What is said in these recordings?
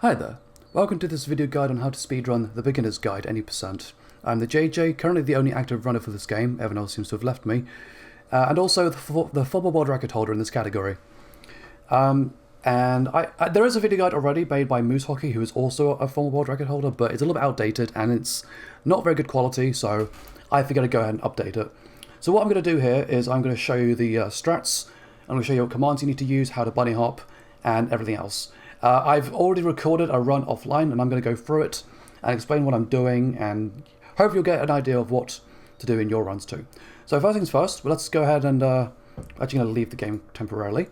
Hi there, welcome to this video guide on how to speedrun the beginner's guide any %. I'm the JJ, currently the only active runner for this game, everyone else seems to have left me, and also the former world record holder in this category. There is a video guide already made by Moose Hockey, who is also a former world record holder, but it's a little bit outdated and it's not very good quality, so I figured I'd go ahead and update it. So what I'm going to do here is I'm going to show you the strats, I'm going to show you what commands you need to use, how to bunny hop, and everything else. I've already recorded a run offline and I'm going to go through it and explain what I'm doing, and hopefully you'll get an idea of what to do in your runs too. So first things first, let's go ahead and actually going to leave the game temporarily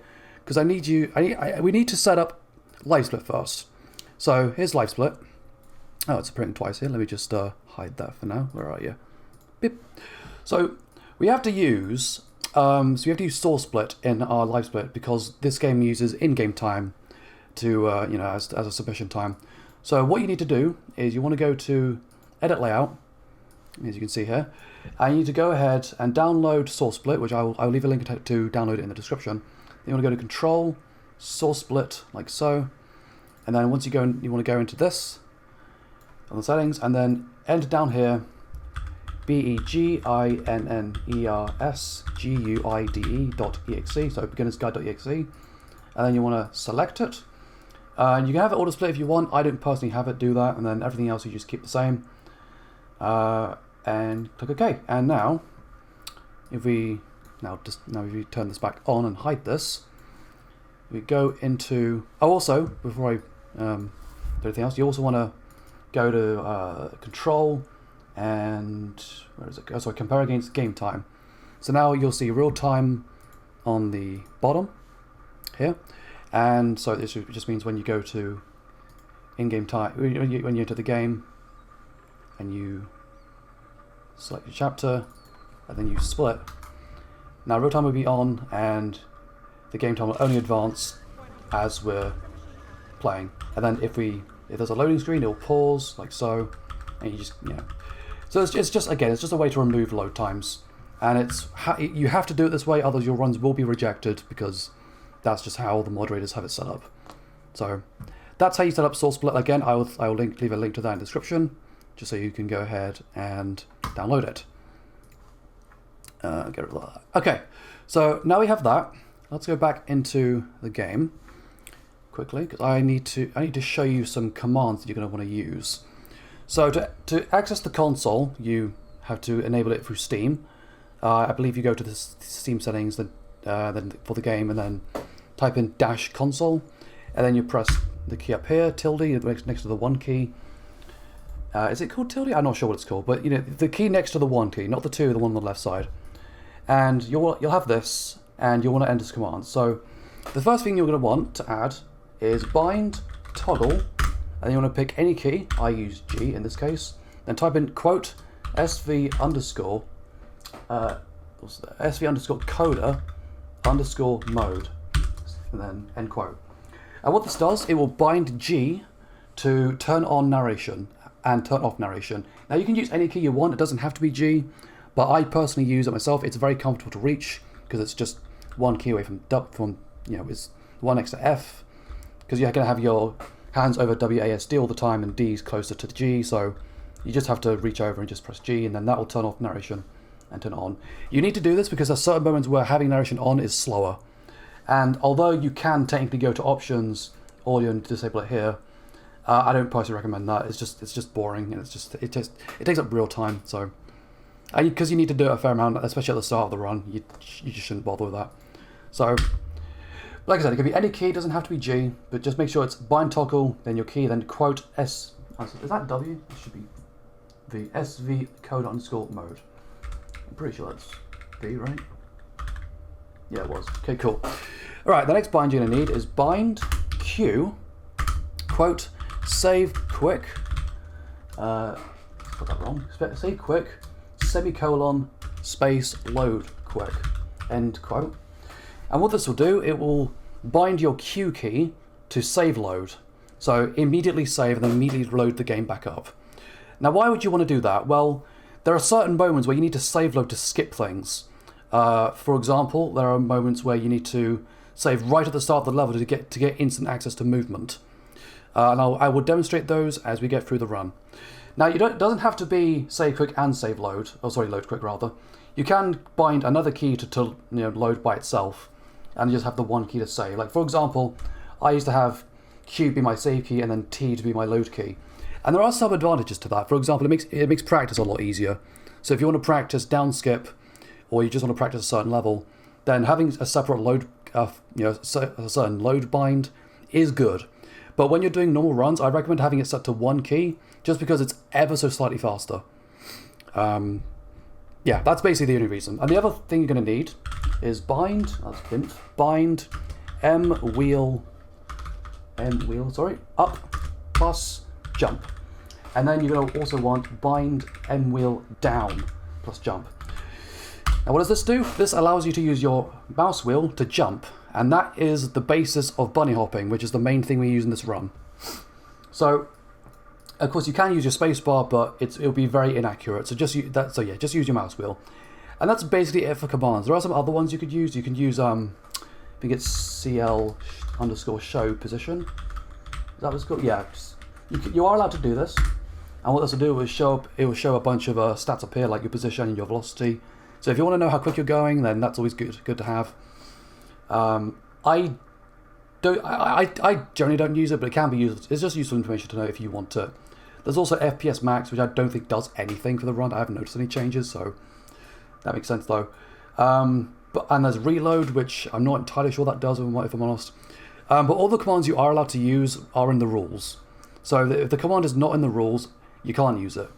because we need to set up LiveSplit first. So here's LiveSplit. Oh, it's printing twice here. Let me just hide that for now. Where are you? Beep. So we have to use Sourcesplit in our LiveSplit because this game uses in-game time to as a submission time. So what you need to do is you want to go to Edit Layout, as you can see here, and you need to go ahead and download Sourcesplit, which I'll leave a link to download it in the description. Then you want to go to Control, Sourcesplit, like so, and then once you want to go into this on the settings, and then enter down here beginnersguide.exe, so beginnersguide.exe, and then you want to select it. You can have it auto split if you want. I don't personally have it do that, and then everything else you just keep the same. And click OK. And now, if we turn this back on and hide this, we go into. Oh, also before I do anything else, you also want to go to Control and where is it? Oh, sorry, compare against game time. So now you'll see real time on the bottom here. And so this just means when you go to in-game time, when you enter the game, and you select your chapter, and then you split. Now real time will be on, and the game time will only advance as we're playing. And then if there's a loading screen, it'll pause like so, and you just So it's just a way to remove load times, and you have to do it this way, otherwise your runs will be rejected because that's just how the moderators have it set up. So that's how you set up Sourcesplit. Again, I will leave a link to that in the description, just so you can go ahead and download it. Get rid of that. Okay, so now we have that. Let's go back into the game quickly because I need to show you some commands that you're going to want to use. So to access the console, you have to enable it through Steam. I believe you go to the Steam settings, then for the game, and then type in -console, and then you press the key up here, tilde, next to the 1 key. Is it called tilde? I'm not sure what it's called, but the key next to the 1 key, not the 2, the one on the left side. And you'll have this, and you'll want to enter this command. So the first thing you're going to want to add is bind toggle, and you want to pick any key. I use G in this case. Then type in quote SV underscore coder underscore mode, and then end quote. And what this does, it will bind G to turn on narration and turn off narration. Now you can use any key you want, it doesn't have to be G, but I personally use it myself. It's very comfortable to reach because it's just one key away from it's one next to F, because you're going to have your hands over WASD all the time and D is closer to the G, so you just have to reach over and just press G, and then that will turn off narration and turn it on. You need to do this because there are certain moments where having narration on is slower. And although you can technically go to options, audio, and disable it here, I don't personally recommend that. It's just boring, and it takes up real time. So, because you need to do it a fair amount, especially at the start of the run, you just shouldn't bother with that. So, like I said, it can be any key. It doesn't have to be G, but just make sure it's bind toggle, then your key, then quote S. Is that W? It should be the SV code underscore mode. I'm pretty sure that's B, right? Yeah, it was. Okay, cool. All right, the next bind you're going to need is bind Q, quote, save quick, got that wrong, save quick, semicolon, space, load quick, end quote. And what this will do, it will bind your Q key to save load. So immediately save and then immediately load the game back up. Now, why would you want to do that? Well, there are certain moments where you need to save load to skip things. For example, there are moments where you need to save right at the start of the level to get instant access to movement. And I will demonstrate those as we get through the run. Now, it doesn't have to be save quick and save load. Oh, sorry, load quick rather. You can bind another key to load by itself, and you just have the one key to save. Like, for example, I used to have Q be my save key and then T to be my load key. And there are some advantages to that. For example, it makes practice a lot easier. So if you want to practice down skip, or you just want to practice a certain level, then having a separate load, a certain load bind is good. But when you're doing normal runs, I recommend having it set to one key, just because it's ever so slightly faster. Yeah, that's basically the only reason. And the other thing you're going to need is bind M wheel, up plus jump. And then you're going to also want bind M wheel down plus jump. Now what does this do? This allows you to use your mouse wheel to jump, and that is the basis of bunny hopping, which is the main thing we use in this run. So, of course, you can use your spacebar, but it'll be very inaccurate. So just use your mouse wheel, and that's basically it for commands. There are some other ones you could use. You can use I think it's CL_show position. Is that what it's called? Yeah. You are allowed to do this, and what this will do is it will show a bunch of stats up here, like your position and your velocity. So if you want to know how quick you're going, then that's always good to have. I generally don't use it, but it can be used. It's just useful information to know if you want it. There's also FPS max, which I don't think does anything for the run. I haven't noticed any changes, so that makes sense though. And there's reload, which I'm not entirely sure that does, if I'm honest. But all the commands you are allowed to use are in the rules. So if the command is not in the rules, you can't use it.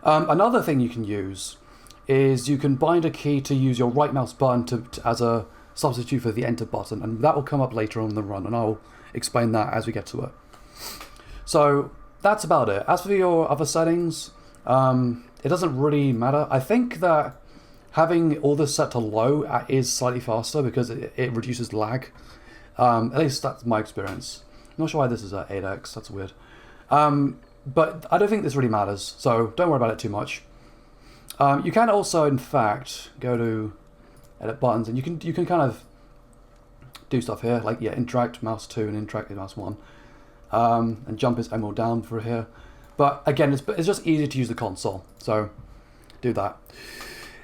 Another thing you can use is you can bind a key to use your right mouse button as a substitute for the enter button, and that will come up later on in the run, and I'll explain that as we get to it. So that's about it. As for your other settings, it doesn't really matter. I think that having all this set to low is slightly faster because it reduces lag. At least that's my experience. I'm not sure why this is at 8x, that's weird. But I don't think this really matters, so don't worry about it too much. You can also, in fact, go to edit buttons, and you can kind of do stuff here, like interact mouse 2 and interact mouse 1, and jump is M down for here. But again, it's just easier to use the console, so do that.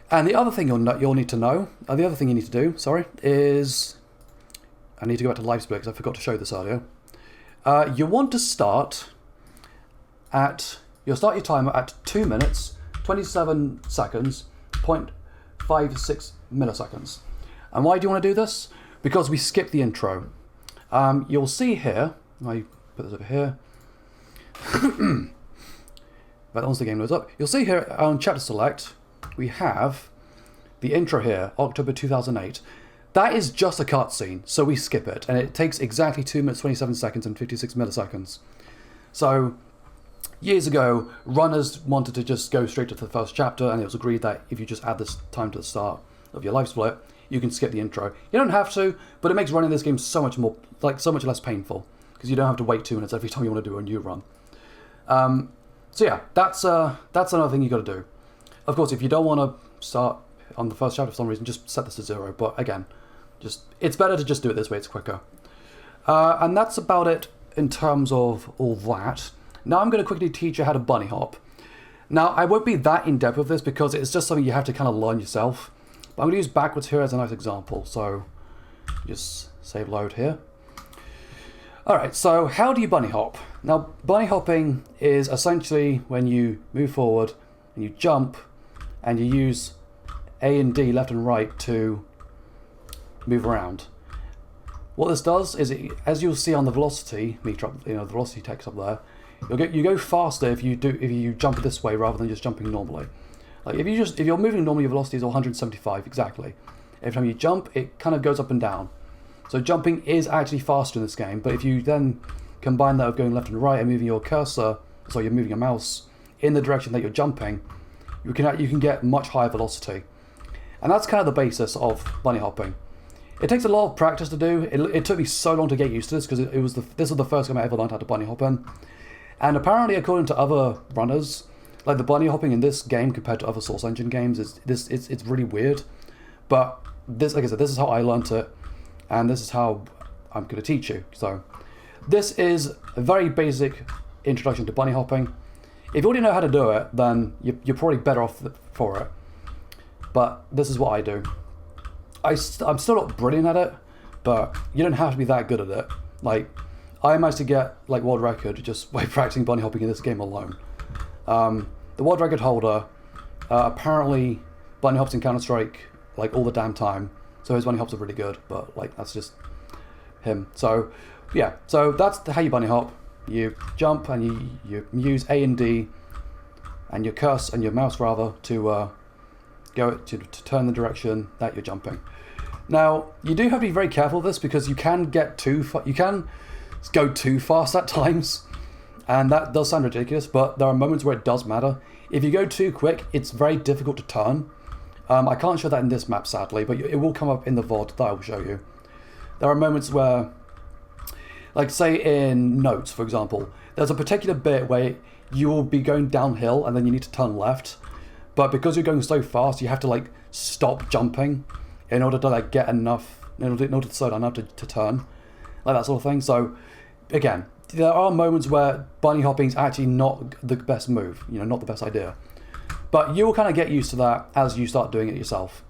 And the other thing you'll need to know, the other thing you need to do, is I need to go back to LiveSplit because I forgot to show this earlier. You want to start your timer at 2 minutes 27 seconds, 0.56 milliseconds. And why do you want to do this? Because we skipped the intro. You'll see here, I put this over here, but once the game loads up, you'll see here on chapter select, we have the intro here, October 2008. That is just a cutscene, so we skip it, and it takes exactly 2 minutes, 27 seconds, and 56 milliseconds. So, years ago, runners wanted to just go straight to the first chapter, and it was agreed that if you just add this time to the start of your LiveSplit, you can skip the intro. You don't have to, but it makes running this game so much less painful, because you don't have to wait 2 minutes every time you want to do a new run. So yeah, that's another thing you got to do. Of course, if you don't want to start on the first chapter for some reason, just set this to 0. But again, it's better to just do it this way. It's quicker. And that's about it in terms of all that. Now I'm going to quickly teach you how to bunny hop. Now I won't be that in depth with this because it's just something you have to kind of learn yourself. But I'm going to use backwards here as a nice example. So just save load here. Alright, so how do you bunny hop? Now bunny hopping is essentially when you move forward and you jump and you use A and D left and right to move around. What this does is, as you'll see on the velocity meter, the velocity text up there, you go faster if you jump this way rather than just jumping normally. Like if you're moving normally, your velocity is 175 exactly. Every time you jump, it kind of goes up and down. So jumping is actually faster in this game, but if you then combine that with going left and right and moving your cursor, so you're moving your mouse in the direction that you're jumping, you can get much higher velocity. And that's kind of the basis of bunny hopping. It takes a lot of practice to do. It took me so long to get used to this because this was the first time I ever learned how to bunny hop in. And apparently, according to other runners, like the bunny hopping in this game compared to other Source Engine games, it's really weird. But this, like I said, this is how I learned it, and this is how I'm going to teach you. So this is a very basic introduction to bunny hopping. If you already know how to do it, then you're probably better off for it. But this is what I do. I'm still not brilliant at it, but you don't have to be that good at it. Like, I managed to get like world record just by practicing bunny hopping in this game alone. The world record holder apparently bunny hops in Counter-Strike like all the damn time, so his bunny hops are really good. But like that's just him. So yeah, so that's how you bunny hop. You jump and you use A and D and your cursor and your mouse rather to go to turn the direction that you're jumping. Now you do have to be very careful of this because you can get you can go too fast at times, and that does sound ridiculous, but there are moments where it does matter. If you go too quick, it's very difficult to turn. I can't show that in this map sadly, but it will come up in the VOD that I will show you. There are moments where, like say in Notes for example, there's a particular bit where you will be going downhill and then you need to turn left, but because you're going so fast you have to like stop jumping in order to like get enough, in order to slow down enough to turn, like that sort of thing. So again, there are moments where bunny hopping is actually not the best move, not the best idea, but you will kind of get used to that as you start doing it yourself.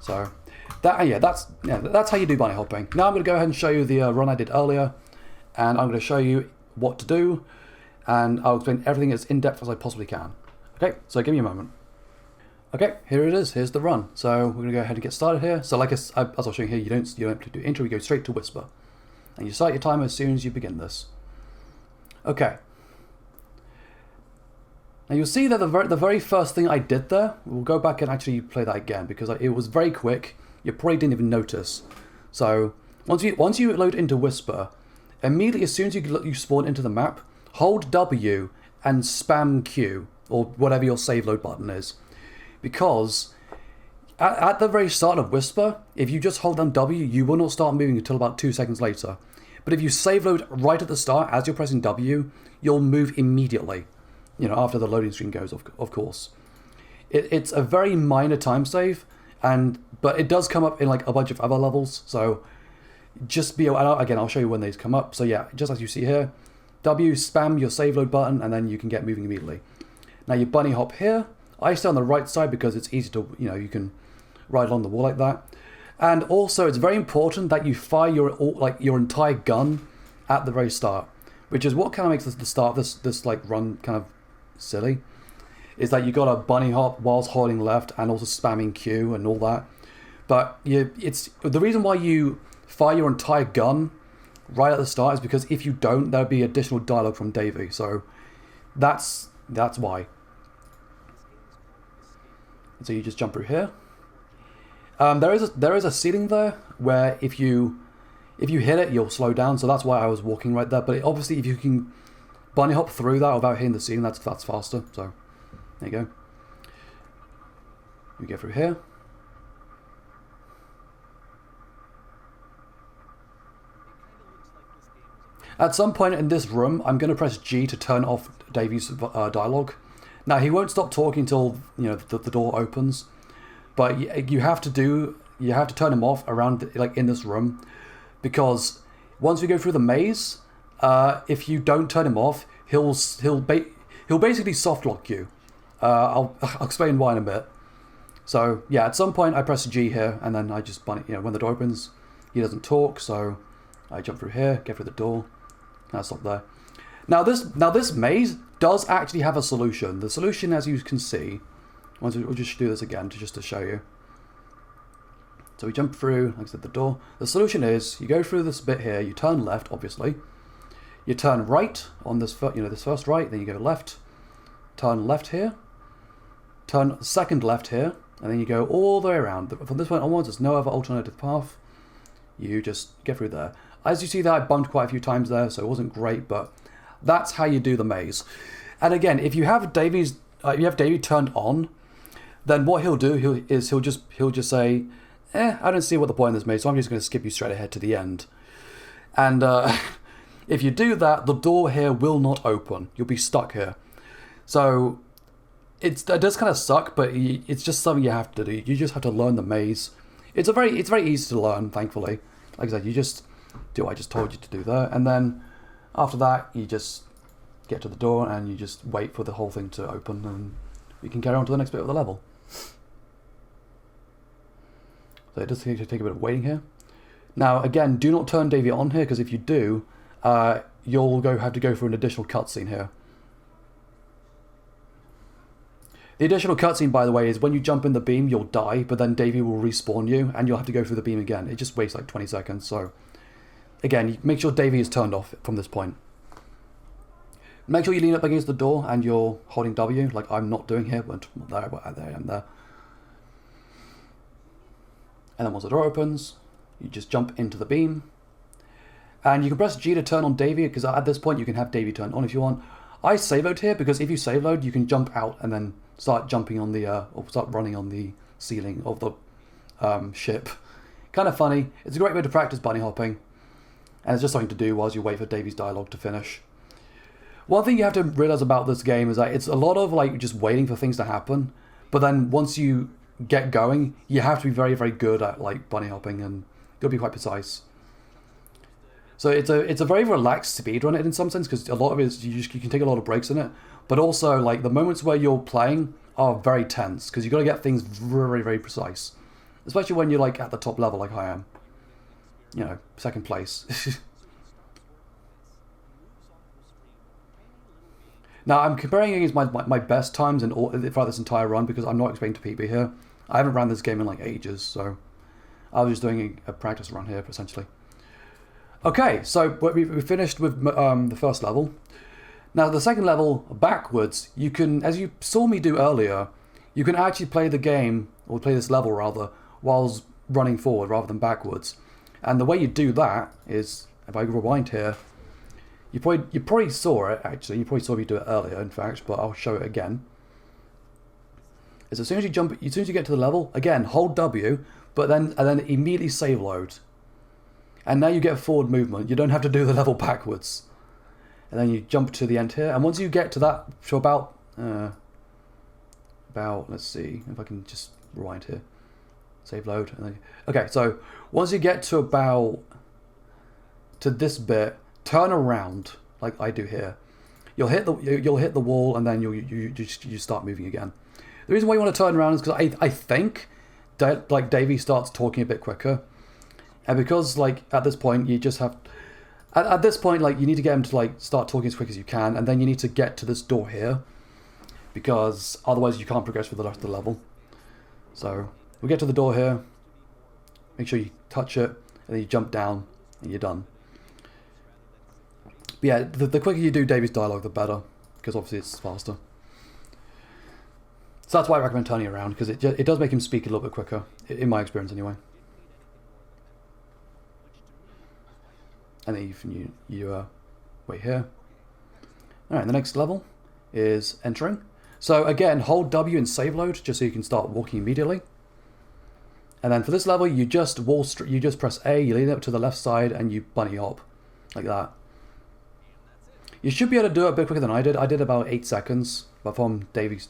So that's how you do bunny hopping. Now I'm going to go ahead and show you the run I did earlier, and I'm going to show you what to do, and I'll explain everything as in-depth as I possibly can. Okay, so give me a moment. Okay, here it is. Here's the run. So we're going to go ahead and get started here. So like as I was showing here, you don't have to do intro, you go straight to whisper. And you start your timer as soon as you begin this. Okay. Now you'll see that the very first thing I did there, we'll go back and actually play that again because it was very quick. You probably didn't even notice. So once you load into whisper, immediately as soon as you spawn into the map, hold W and spam Q or whatever your save load button is, because at the very start of whisper, if you just hold down W, you will not start moving until about 2 seconds later. But if you save load right at the start as you're pressing W, you'll move immediately, after the loading screen goes, of course. It's a very minor time save, but it does come up in like a bunch of other levels, so just be aware. Again, I'll show you when these come up. So yeah, just as you see here, W, spam your save load button, and then you can get moving immediately. Now you bunny hop here. I stay on the right side because it's easy to, you can ride along the wall like that. And also, it's very important that you fire your entire gun at the very start, which is what kind of makes the start of this like run kind of silly. Is that you got a bunny hop whilst holding left and also spamming Q and all that. But it's the reason why you fire your entire gun right at the start is because if you don't, there'll be additional dialogue from Davey. So that's why. So you just jump through here. There is a ceiling there where if you hit it, you'll slow down. So that's why I was walking right there. But obviously, if you can bunny hop through that without hitting the ceiling, that's faster. So there you go. You get through here. At some point in this room, I'm going to press G to turn off Davey's dialogue. Now he won't stop talking until the door opens, but you have to turn him off around like in this room, because once we go through the maze, if you don't turn him off, he'll basically soft lock you. I'll explain why in a bit. So yeah, at some point I press G here, and then I just bunny. When the door opens, he doesn't talk, so I jump through here, get through the door, and I stop there. Now this maze does actually have a solution. The solution, as you can see, we'll just do this again just to show you. So we jump through, like I said, the door. The solution is you go through this bit here. You turn left, obviously. You turn right on this, this first right. Then you go left. Turn left here. Turn second left here, and then you go all the way around. From this point onwards, there's no other alternative path. You just get through there. As you see there, I bumped quite a few times there, so it wasn't great, but that's how you do the maze. And again, if you have Davey turned on, then what he'll do he'll just say, I don't see what the point of this maze, so I'm just going to skip you straight ahead to the end. And if you do that, the door here will not open. You'll be stuck here. So it does kind of suck, but it's just something you have to do. You just have to learn the maze. It's very easy to learn, thankfully. Like I said, you just do what I just told you to do there. And then after that, you just get to the door and you just wait for the whole thing to open, and you can carry on to the next bit of the level. So it does take a bit of waiting here. Now again, do not turn Davy on here, because if you do, you'll have to go through an additional cutscene here. The additional cutscene, by the way, is when you jump in the beam, you'll die, but then Davy will respawn you, and you'll have to go through the beam again. It just wastes like 20 seconds, so... Again, make sure Davy is turned off from this point. Make sure you lean up against the door, and you're holding W, like I'm not doing here, but there I am there. And then once the door opens, you just jump into the beam. And you can press G to turn on Davy, because at this point you can have Davy turned on if you want. I save load here, because if you save load, you can jump out and then start jumping on the, or start running on the ceiling of the ship. Kind of funny. It's a great way to practice bunny hopping. And it's just something to do whilst you wait for Davy's dialogue to finish. One thing you have to realize about this game is that it's a lot of like just waiting for things to happen. But then once you get going, you have to be very, very good at like bunny hopping, and you'll be quite precise. So it's a very relaxed speedrun in some sense, because a lot of it is you can take a lot of breaks in it. But also like the moments where you're playing are very tense, because you've got to get things very, very precise. Especially when you're like at the top level like I am. You know, second place. Now I'm comparing against my best times throughout this entire run, because I'm not expecting to PB here. I haven't ran this game in like ages, so I was just doing a practice run here essentially. Okay, so we finished with the first level. Now the second level, backwards, you can, as you saw me do earlier, you can actually play the game, or play this level rather, whilst running forward rather than backwards. And the way you do that is, if I rewind here, you probably saw it actually. You probably saw me do it earlier, in fact, but I'll show it again. Is as soon as you jump, as soon as you get to the level, again hold W, but then immediately save load. And now you get forward movement. You don't have to do the level backwards. And then you jump to the end here, and once you get to that, to about let's see if I can just rewind here. Save load. And then, okay, so once you get to this bit, turn around like I do here. You'll hit the wall, and then you start moving again. The reason why you want to turn around is because I think that like Davy starts talking a bit quicker, and because like at this point you just have at this point like you need to get him to like start talking as quick as you can, and then you need to get to this door here, because otherwise you can't progress with the rest of the level. So we get to the door here, make sure you touch it, and then you jump down, and you're done. But yeah, the quicker you do Davy's dialogue, the better, because obviously it's faster. So that's why I recommend turning around, because it does make him speak a little bit quicker, in my experience anyway. And then you wait here. Alright, the next level is entering. So again, hold W and save load, just so you can start walking immediately. And then for this level, you just press A, you lean up to the left side, and you bunny hop, like that. You should be able to do it a bit quicker than I did. I did about 8 seconds, but from Davy,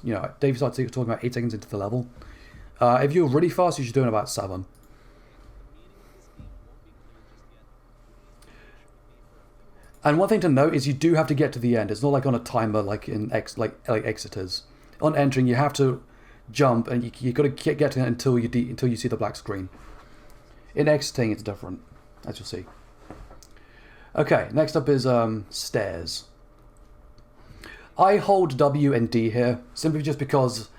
Davy started talking about 8 seconds into the level. If you're really fast, you should do it in about 7. And one thing to note is you do have to get to the end. It's not like on a timer like in Exit is. On entering, you have to jump, and you got to get to it until you see the black screen. In exiting, it's different, as you'll see. Okay, next up is stairs. I hold W and D here simply just because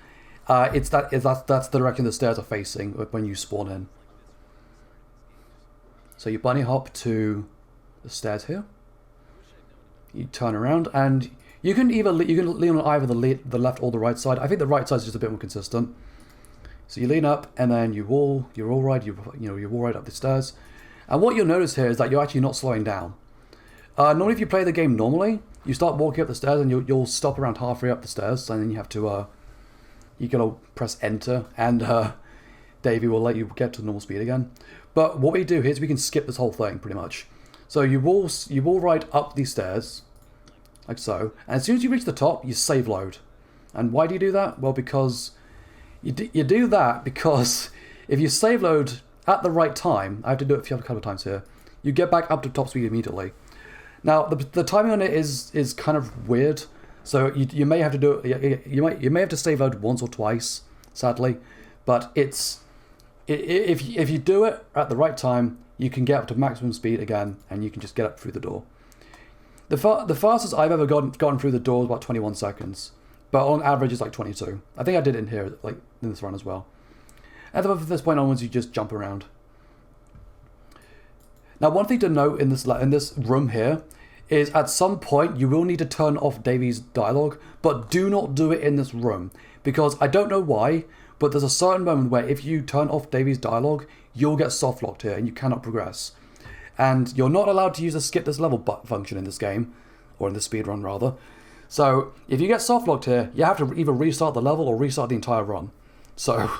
that's the direction the stairs are facing when you spawn in. So you bunny hop to the stairs here. You turn around, and you can lean on either the left or the right side. I think the right side is just a bit more consistent. So you lean up, and then you wall ride up the stairs. And what you'll notice here is that you're actually not slowing down. Normally, if you play the game normally, you start walking up the stairs, and you'll stop around halfway up the stairs, and then you have to you gotta press enter, and Davy will let you get to normal speed again. But what we do here is we can skip this whole thing pretty much. So you wall ride up these stairs, like so, and as soon as you reach the top, you save load. And why do you do that? Well, because you do that because if you save load at the right time, I have to do it a couple of times here. you get back up to top speed immediately. Now the timing on it is kind of weird, so you may have to do it. You may have to save out once or twice, sadly, but if you do it at the right time, you can get up to maximum speed again, and you can just get up through the door. The fastest I've ever gotten through the door is about 21 seconds, but on average it's like 22. I think I did it in here, like in this run as well. And then from this point onwards, you just jump around. Now, one thing to note in this room here is at some point you will need to turn off Davy's dialogue, but do not do it in this room, because I don't know why, but there's a certain moment where if you turn off Davy's dialogue, you'll get soft locked here and you cannot progress. And you're not allowed to use the skip this level function in this game, or in the speedrun rather. So if you get soft locked here, you have to either restart the level or restart the entire run. So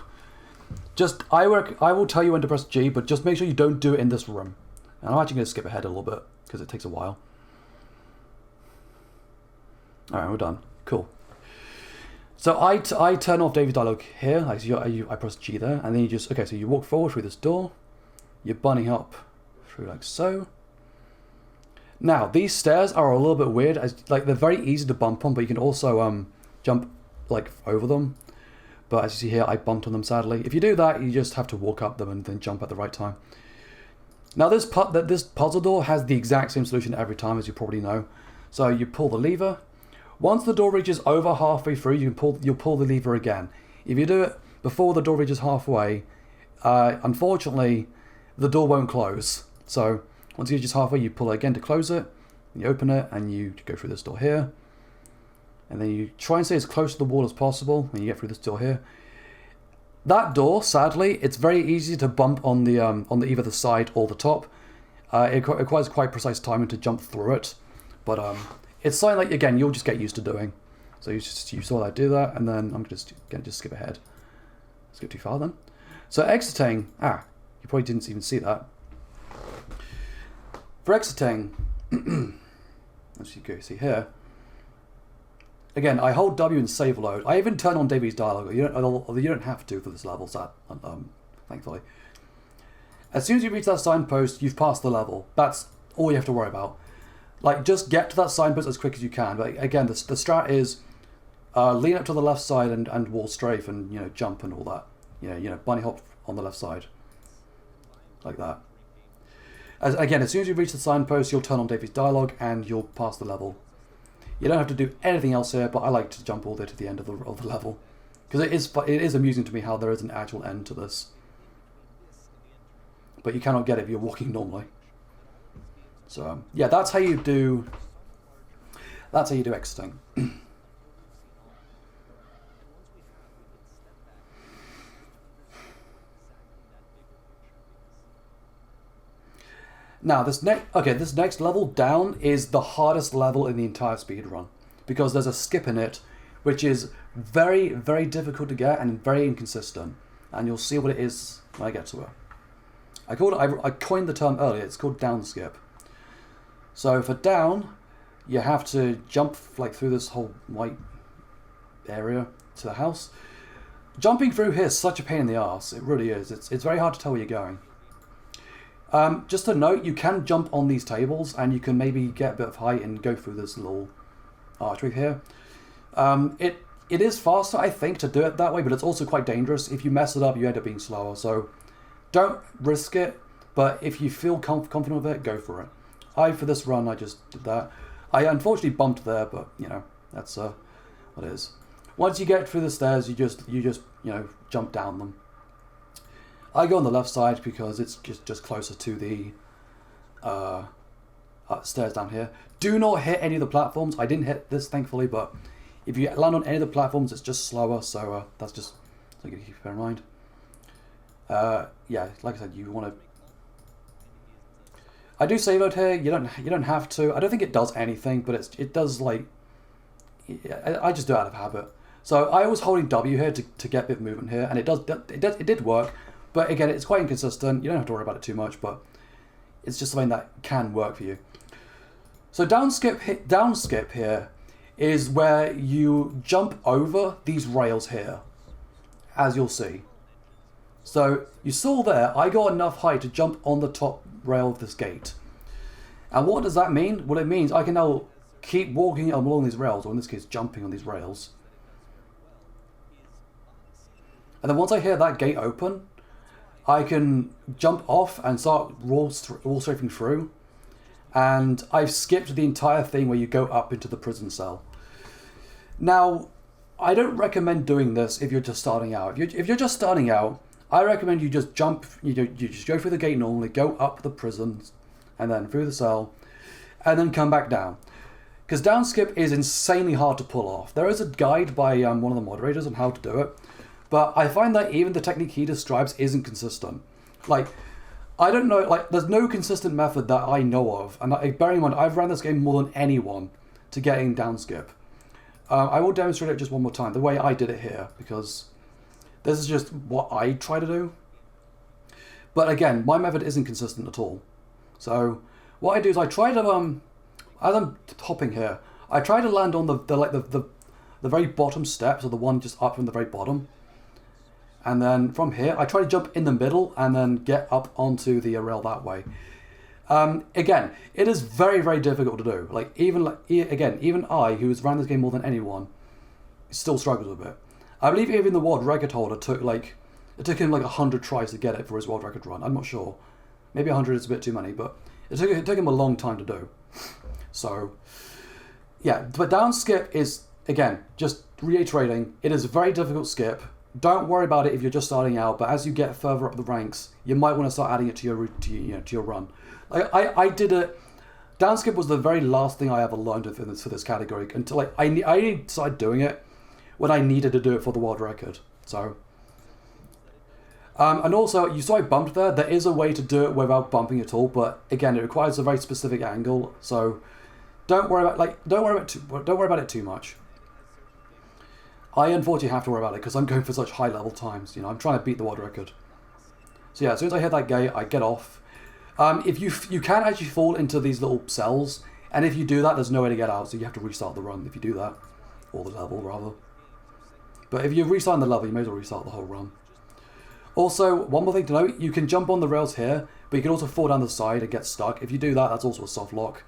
I will tell you when to press G, but just make sure you don't do it in this room. And I'm actually going to skip ahead a little bit, because it takes a while. Alright, we're done. Cool. So I turn off Davy's dialogue here. I press G there, and then you just... Okay, so you walk forward through this door. You bunny hop through like so. Now, these stairs are a little bit weird. They're very easy to bump on, but you can also jump like over them. But as you see here, I bumped on them sadly. If you do that, you just have to walk up them and then jump at the right time. Now this puzzle door has the exact same solution every time, as you probably know. So you pull the lever. Once the door reaches over halfway through, you'll pull the lever again. If you do it before the door reaches halfway, unfortunately, the door won't close. So once it reaches halfway, you pull it again to close it. You open it, and you go through this door here. And then you try and stay as close to the wall as possible when you get through this door here. That door, sadly, it's very easy to bump on either the side or the top. It requires quite precise timing to jump through it, but it's something like, again, you'll just get used to doing. So you saw that do that, and then I'm just going to just skip ahead. Skip too far then. So exiting, you probably didn't even see that. For exiting, as you can see here. Again, I hold W and save load. I even turn on Davy's dialogue, although you don't have to for this level, thankfully. As soon as you reach that signpost, you've passed the level. That's all you have to worry about. Like, just get to that signpost as quick as you can. But again, the strat is lean up to the left side and wall strafe and jump and all that. Bunny hop on the left side, like that. As soon as you reach the signpost, you'll turn on Davy's dialogue and you'll pass the level. You don't have to do anything else here, but I like to jump all the way to the end of the level, because it is amusing to me how there is an actual end to this. But you cannot get it if you're walking normally. So yeah, that's how you do exiting. Now, this next level down is the hardest level in the entire speedrun, because there's a skip in it, which is very, very difficult to get and very inconsistent. And you'll see what it is when I get to it. I coined the term earlier. It's called down skip. So for down, you have to jump like through this whole white area to the house. Jumping through here is such a pain in the arse. It really is. It's very hard to tell where you're going. Just a note, you can jump on these tables and you can maybe get a bit of height and go through this little archway here. It is faster, I think, to do it that way, but it's also quite dangerous. If you mess it up, you end up being slower. So don't risk it, but if you feel confident with it, go for it. For this run, I just did that. I unfortunately bumped there, but that's what it is. Once you get through the stairs, you just jump down them. I go on the left side because it's just closer to the stairs down here. Do not hit any of the platforms. I didn't hit this, thankfully, but if you land on any of the platforms, it's just slower. So that's just something to keep in mind. Yeah, like I said, you want to. I do save out here. You don't have to. I don't think it does anything, but it does like. I just do it out of habit. So I was holding W here to get a bit of movement here, and it did work. But again, it's quite inconsistent. You don't have to worry about it too much, but it's just something that can work for you. So down skip here is where you jump over these rails here, as you'll see. So you saw there, I got enough height to jump on the top rail of this gate. And what does that mean? Well, it means I can now keep walking along these rails, or in this case, jumping on these rails. And then once I hear that gate open, I can jump off and start wall strafing through. And I've skipped the entire thing where you go up into the prison cell. Now, I don't recommend doing this if you're just starting out. If you're just starting out, I recommend you just jump, you just go through the gate normally, go up the prison, and then through the cell, and then come back down. Because down skip is insanely hard to pull off. There is a guide by one of the moderators on how to do it, but I find that even the technique he describes isn't consistent. Like, I don't know, like, there's no consistent method that I know of, and bearing in mind, I've ran this game more than anyone to getting down skip. I will demonstrate it just one more time, the way I did it here, because this is just what I try to do. But again, my method isn't consistent at all. So what I do is I try to, as I'm hopping here, I try to land on the very bottom steps, or the one just up from the very bottom. And then from here, I try to jump in the middle and then get up onto the rail that way. Again, it is very, very difficult to do. Like, even I, who's ran this game more than anyone, still struggles with it. I believe even the world record holder took him like 100 tries to get it for his world record run. I'm not sure. Maybe 100 is a bit too many, but it took him a long time to do. So, yeah, but down skip is, again, just reiterating, it is a very difficult skip. Don't worry about it if you're just starting out, but as you get further up the ranks, you might want to start adding it to your run. Like, I did it. Down skip was the very last thing I ever learned for this category, until like I started doing it when I needed to do it for the world record. So, and also you saw I bumped there. There is a way to do it without bumping at all, but again, it requires a very specific angle. So, don't worry about it too much. I unfortunately have to worry about it because I'm going for such high level times. You know, I'm trying to beat the world record. So yeah, as soon as I hit that gate, I get off. If you can actually fall into these little cells, and if you do that, there's no way to get out, so you have to restart the run if you do that, or the level rather. But if you're restarting the level, you may as well restart the whole run. Also, one more thing to note: you can jump on the rails here, but you can also fall down the side and get stuck. If you do that, that's also a soft lock,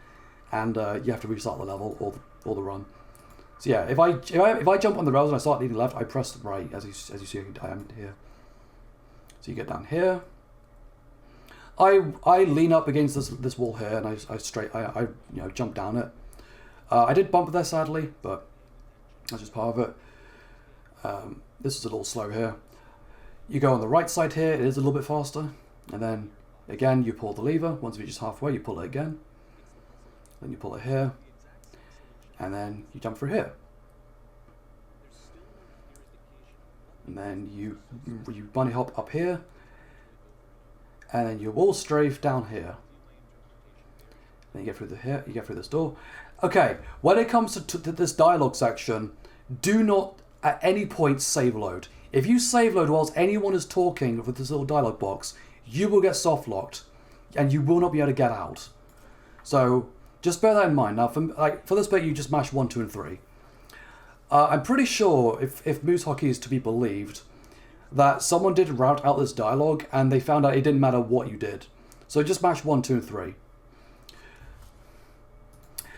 and you have to restart the level or the run. So yeah, if I jump on the rails and I start leaning left, I press right, as you see I am here. So you get down here. I lean up against this wall here, and I jump down it. I did bump there sadly, but that's just part of it. This is a little slow here. You go on the right side here, it is a little bit faster, and then again you pull the lever. Once you reach halfway, you pull it again. Then you pull it here, and then you jump through here. And then you bunny hop up here, and then you wall strafe down here. Then you get through here. You get through this door. Okay, when it comes to this dialogue section, do not at any point save load. If you save load whilst anyone is talking with this little dialogue box, you will get soft locked, and you will not be able to get out. So just bear that in mind. Now, for this bit, you just mash 1, 2, and 3. I'm pretty sure, if Moose Hockey is to be believed, that someone did route out this dialogue and they found out it didn't matter what you did. So just mash 1, 2, and 3.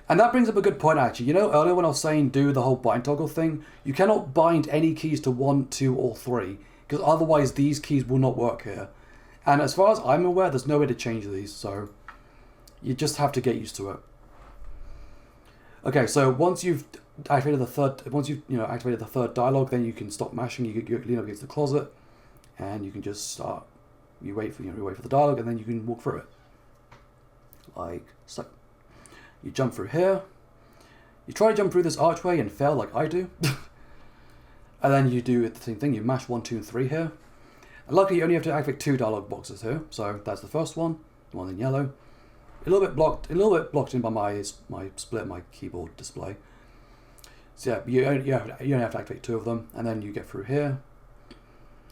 And that brings up a good point, actually. You know, earlier when I was saying do the whole bind toggle thing, you cannot bind any keys to 1, 2, or 3, because otherwise these keys will not work here. And as far as I'm aware, there's no way to change these, so you just have to get used to it. Okay, so once you've activated the third dialogue, then you can stop mashing. You lean up against the closet, and you can just start. You wait for the dialogue, and then you can walk through it, like so. You jump through here. You try to jump through this archway and fail, like I do, and then you do the same thing. You mash 1, 2, and 3 here. And luckily, you only have to activate 2 dialogue boxes here. So that's the first one, the one in yellow. A little bit blocked in by my keyboard display. So yeah, you only have to activate 2 of them, and then you get through here.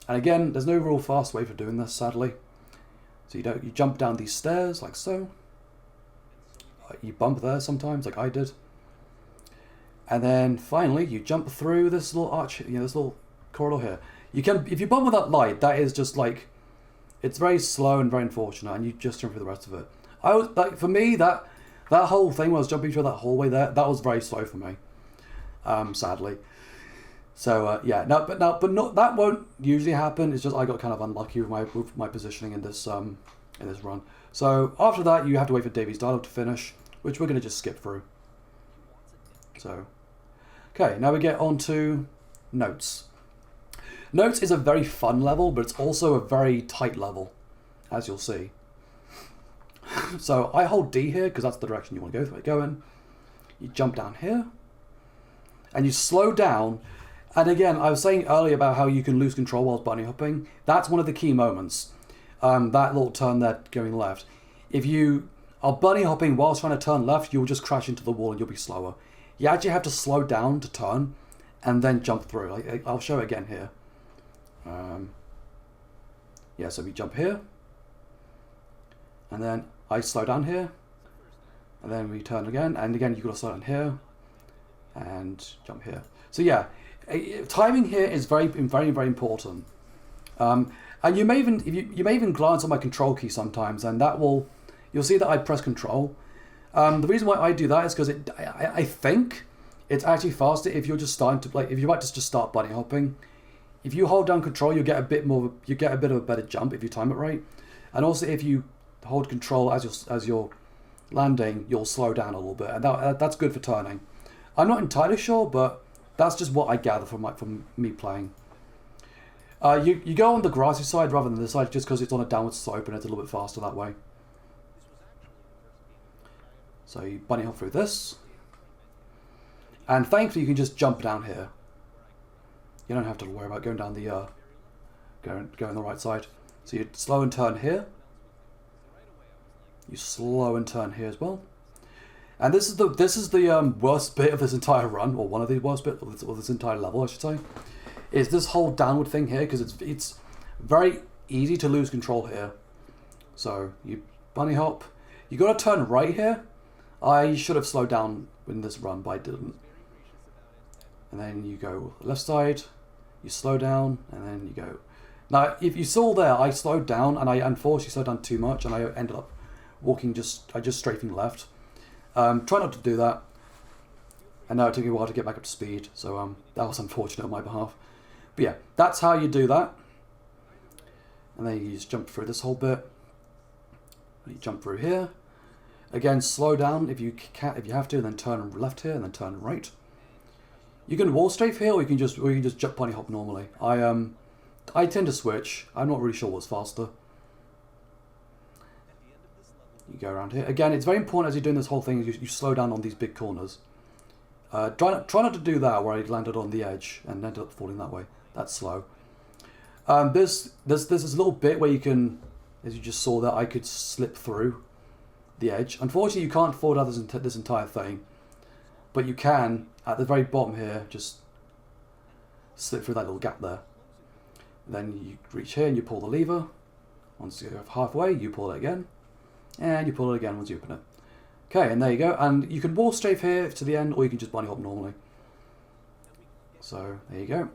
And again, there's no real fast way for doing this, sadly. So you jump down these stairs like so. You bump there sometimes, like I did. And then finally, you jump through this little arch, this little corridor here. You can, if you bump with that light, that is just like, it's very slow and very unfortunate, and you just jump through the rest of it. I was like, for me, that whole thing when I was jumping through that hallway there, that was very slow for me, sadly. So yeah, but not, that won't usually happen. It's just I got kind of unlucky with my positioning in this run. So after that, you have to wait for Davy's dialogue to finish, which we're going to just skip through. So, okay, now we get on to Notes. Notes is a very fun level, but it's also a very tight level, as you'll see. So I hold D here, because that's the direction you want to go in. You jump down here, and you slow down. And again, I was saying earlier about how you can lose control whilst bunny hopping. That's one of the key moments. That little turn there going left. If you are bunny hopping whilst trying to turn left, you'll just crash into the wall and you'll be slower. You actually have to slow down to turn and then jump through. I'll show it again here. Yeah, so we jump here. And then I slow down here. And then we turn again. And again, you've got to slow down here. And jump here. So yeah, timing here is very, very, very important. And you may even glance at my control key sometimes, and you'll see that I press control. The reason why I do that is because I think it's actually faster if you're just starting to if you like to just start bunny hopping. If you hold down control, you get a bit of a better jump if you time it right, and also if you hold control as you're landing, you'll slow down a little bit, and that's good for turning. I'm not entirely sure, but that's just what I gather from me playing. You go on the grassy side rather than this side just because it's on a downward slope and it's a little bit faster that way. So you bunny hop through this. And thankfully you can just jump down here. You don't have to worry about going down the going the right side. So you slow and turn here. You slow and turn here as well. And this is the worst bit of this entire run, or one of the worst bits of this entire level, I should say. Is this whole downward thing here, because it's very easy to lose control here. So you bunny hop. You got to turn right here. I should have slowed down in this run, but I didn't. And then you go left side. You slow down, and then you go. Now, if you saw there, I slowed down, and I unfortunately slowed down too much, and I ended up walking just strafing left. Try not to do that. And now it took me a while to get back up to speed, so that was unfortunate on my behalf. But yeah, that's how you do that. And then you just jump through this whole bit. You jump through here. Again, slow down if you have to, and then turn left here, and then turn right. You can wall strafe here, or you can just jump bunny hop normally. I tend to switch. I'm not really sure what's faster. You go around here. Again, it's very important as you're doing this whole thing, you slow down on these big corners. Try not to do that where I landed on the edge and ended up falling that way. That's slow. There's this little bit where you can, as you just saw that, I could slip through the edge. Unfortunately, you can't fall down this entire thing, but you can at the very bottom here just slip through that little gap there. Then you reach here and you pull the lever. Once you go halfway, you pull it again, and you pull it again once you open it. Okay, and there you go. And you can wall strafe here to the end, or you can just bunny hop normally. So there you go.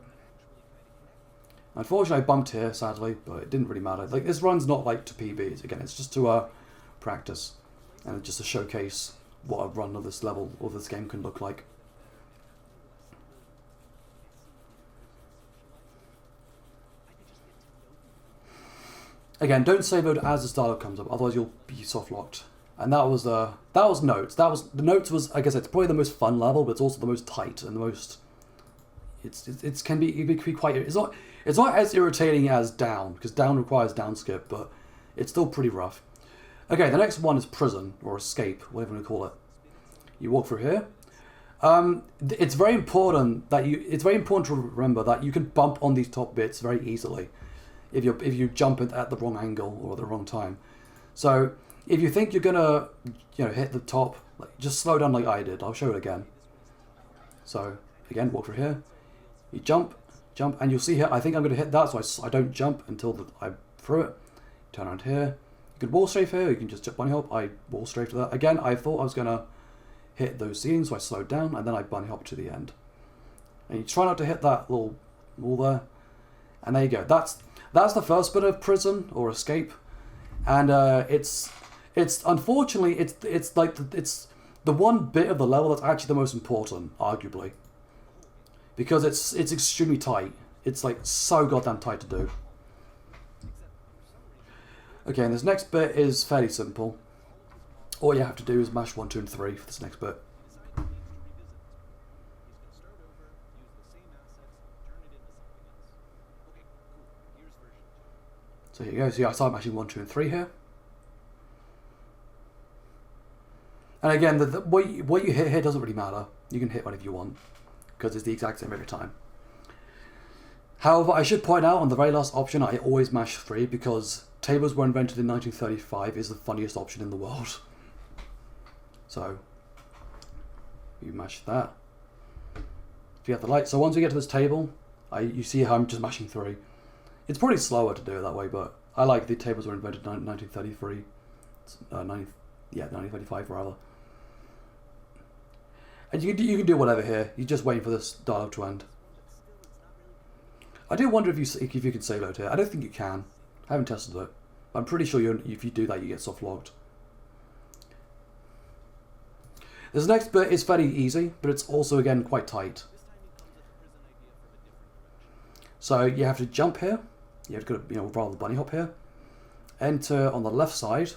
Unfortunately, I bumped here, sadly, but it didn't really matter. Like, this run's not like to PBs. Again, it's just to practice and just to showcase what a run of this level or this game can look like. Again, don't save mode as the dialogue comes up, otherwise you'll be soft locked. And that was Notes. The Notes was, like I said, it's probably the most fun level, but it's also the most tight and the most. It can be quite. It's not as irritating as Down, because Down requires down skip, but it's still pretty rough. Okay, the next one is Prison or Escape, whatever you call it. You walk through here. It's very important to remember that you can bump on these top bits very easily if you jump at the wrong angle or at the wrong time. So if you think you're gonna hit the top, just slow down like I did. I'll show it again. So again, walk through here. You jump, and you'll see here. I think I'm gonna hit that, so I don't jump until I'm through it. Turn around here. You can wall strafe here. You can just jump bunny hop. I wall strafe to that. Again, I thought I was gonna hit those ceilings, so I slowed down, and then I bunny hop to the end. And you try not to hit that little wall there. And there you go. That's the first bit of prison or escape, and it's unfortunately it's like it's the one bit of the level that's actually the most important, arguably, because it's extremely tight. It's like so goddamn tight to do. Okay, and this next bit is fairly simple. All you have to do is mash 1, 2, and 3 for this next bit. So here you go. So yeah, I start mashing 1, 2, and 3 here. And again, what you hit here doesn't really matter. You can hit whatever you want, because it's the exact same every time. However, I should point out on the very last option, I always mash 3, because tables were invented in 1935 is the funniest option in the world. So, you mash that. If you have the light. So once we get to this table, you see how I'm just mashing 3. It's probably slower to do it that way, but I like the tables were invented in 1933. 1935 rather. And you can do whatever here. You're just waiting for this dialogue to end. I do wonder if you can save load here. I don't think you can. I haven't tested it. I'm pretty sure if you do that, you get soft logged. This next bit is fairly easy, but it's also again quite tight. So you have to jump here. You have to go, rather bunny hop here. Enter on the left side.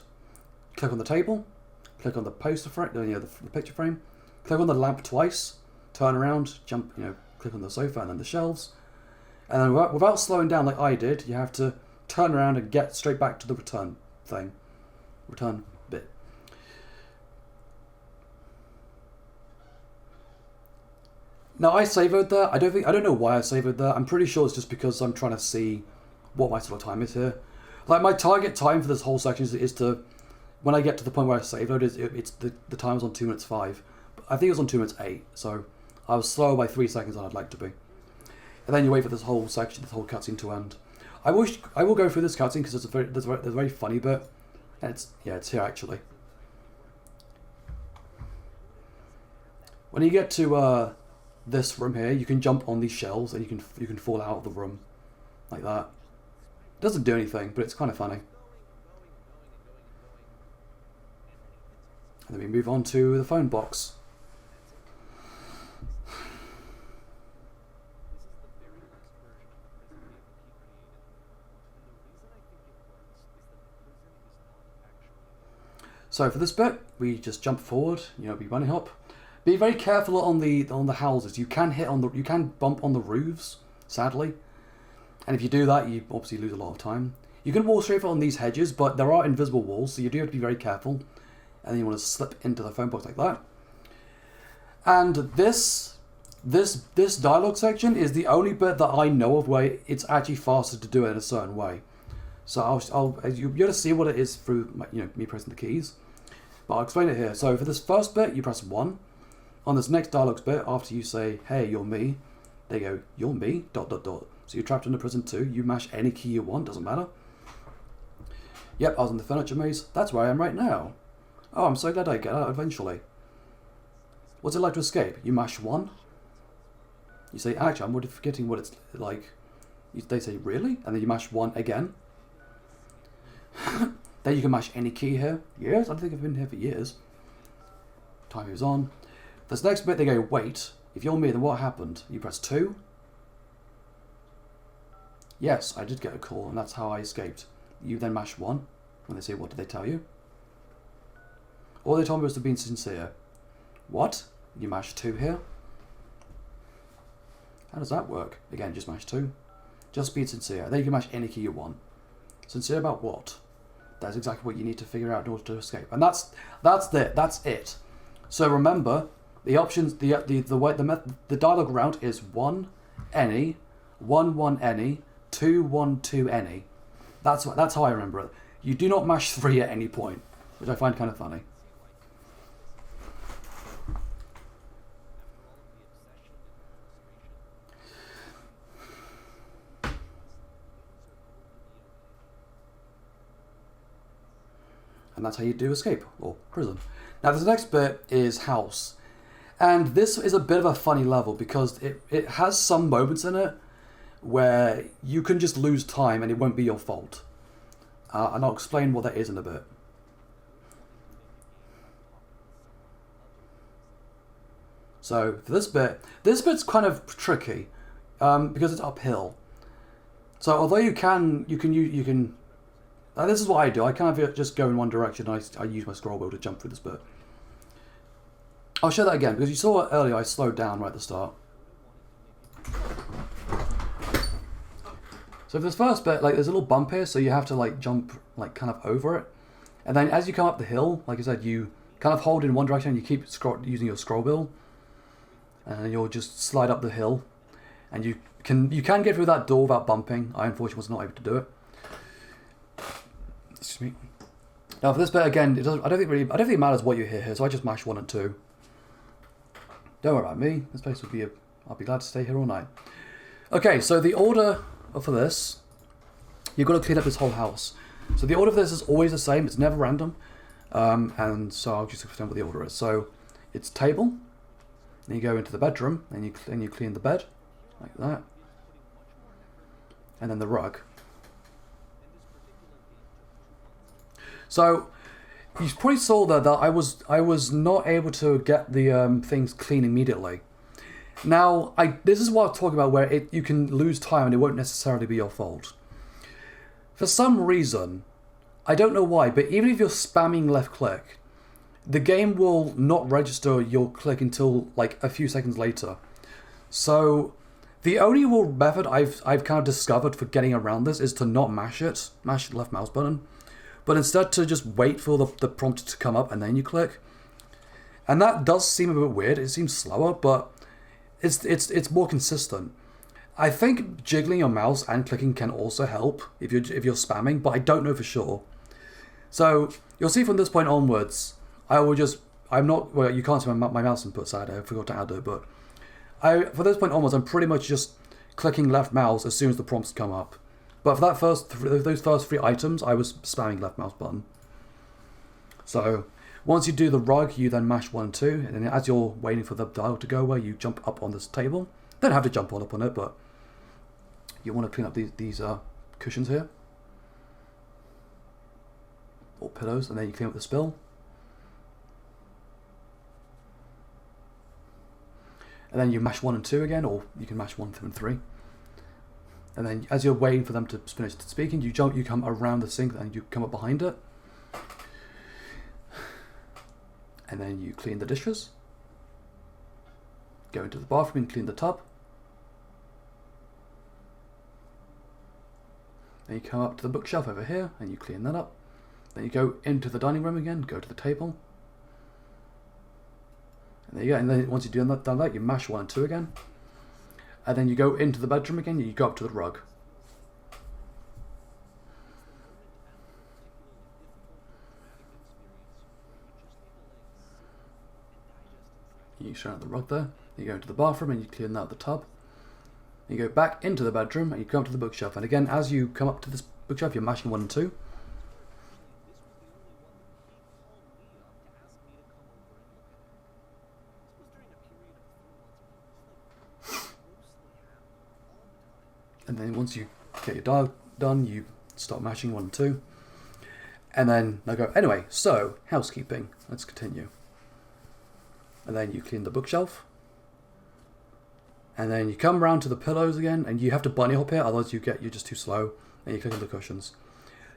Click on the table. Click on the poster frame, the picture frame. Click on the lamp twice. Turn around. Jump. Click on the sofa and then the shelves. And then without slowing down like I did, you have to turn around and get straight back to the return thing. Return bit. Now I savoed that. I don't know why I savoed that. I'm pretty sure it's just because I'm trying to see what my sort of time is here. Like my target time for this whole section is to, when I get to the point where I save load, it's the time was on 2 minutes 5. I think it was on 2 minutes 8. So I was slower by 3 seconds than I'd like to be. And then you wait for this whole section, this whole cutscene to end. I will go through this cutscene because there's a very funny bit, and it's here actually. When you get to this room here, you can jump on these shelves and you can fall out of the room like that. It doesn't do anything, but it's kind of funny. And then we move on to the phone box. So for this bit, we just jump forward, be bunny hop. Be very careful on the houses. You can bump on the roofs, sadly. And if you do that, you obviously lose a lot of time. You can wall strafe on these hedges, but there are invisible walls, so you do have to be very careful. And then you want to slip into the phone box like that. And this dialogue section is the only bit that I know of where it's actually faster to do it in a certain way. So you'll be able to see what it is through me pressing the keys. But I'll explain it here. So for this first bit, you press 1. On this next dialogue bit, after you say, hey, you're me, they go, you're me, ... So you're trapped in a prison too. You mash any key you want, doesn't matter. Yep, I was in the furniture maze. That's where I am right now. Oh, I'm so glad I get out eventually. What's it like to escape? You mash 1. You say, actually, I'm already forgetting what it's like. They say, really? And then you mash 1 again. Then you can mash any key here. Yes, I don't think I've been here for years. Time moves on. This next bit, they go, wait. If you're me, then what happened? You press 2. Yes, I did get a call, and that's how I escaped. You then mash 1. When they say, what did they tell you? All they told me was to be sincere. What? You mash 2 here. How does that work? Again, just mash 2. Just be sincere. Then you can mash any key you want. Sincere about what? That's exactly what you need to figure out in order to escape. And that's it. So remember, the options, the dialogue route is 1 any, 1 any, 2 2 any. That's how I remember it. You do not mash 3 at any point, which I find kind of funny. And that's how you do escape, or prison. Now this next bit is house. And this is a bit of a funny level because it has some moments in it where you can just lose time and it won't be your fault. And I'll explain what that is in a bit. So for this bit's kind of tricky because it's uphill. So although you can. This is what I do. I kind of just go in one direction. I use my scroll wheel to jump through this bit. I'll show that again because you saw earlier I slowed down right at the start. So for this first bit, like there's a little bump here, so you have to like jump like kind of over it, and then as you come up the hill, like I said, you kind of hold in one direction and you keep using your scroll wheel, and you'll just slide up the hill, and you can get through that door without bumping. I unfortunately was not able to do it. Excuse me. Now for this bit again, I don't think it matters what you hit here, so I just mash 1 and 2. Don't worry about me. This place would be I'll be glad to stay here all night. Okay, so the order for this, you've got to clean up this whole house. So the order for this is always the same. It's never random. And so I'll just explain what the order is. So it's table. Then you go into the bedroom and you clean the bed like that. And then the rug. So you probably saw there that I was not able to get the things clean immediately. Now, this is what I'm talking about, where you can lose time and it won't necessarily be your fault. For some reason, I don't know why, but even if you're spamming left click, the game will not register your click until like a few seconds later. So the only real method I've kind of discovered for getting around this is to not mash the left mouse button, but instead to just wait for the prompt to come up and then you click. And that does seem a bit weird. It seems slower, but it's more consistent. I think jiggling your mouse and clicking can also help if you're spamming, but I don't know for sure. So you'll see from this point onwards, you can't see my mouse input side. I forgot to add it, but for this point onwards, I'm pretty much just clicking left mouse as soon as the prompts come up. But for those first 3 items, I was spamming left mouse button. So once you do the rug, you then mash 1 and 2, and then as you're waiting for the dial to go away, you jump up on this table. Don't have to jump all up on it, but you want to clean up these cushions here, or pillows, and then you clean up the spill. And then you mash 1 and 2 again, or you can mash 1, 2, and 3. And then as you're waiting for them to finish speaking, you come around the sink, and you come up behind it. And then you clean the dishes. Go into the bathroom and clean the tub. Then you come up to the bookshelf over here and you clean that up. Then you go into the dining room again, go to the table. And there you go. And then once you've done that, you mash 1 and 2 again. And then you go into the bedroom again, and you go up to the rug. You straighten out the rug there. You go into the bathroom and you clean out the tub. You go back into the bedroom and you come up to the bookshelf. And again, as you come up to this bookshelf, you're mashing 1 and 2. And then once you get your dial done, you start mashing 1 and 2. And then I go, anyway, so housekeeping. Let's continue. And then you clean the bookshelf. And then you come around to the pillows again, and you have to bunny hop here, otherwise you're just too slow, and you click on the cushions.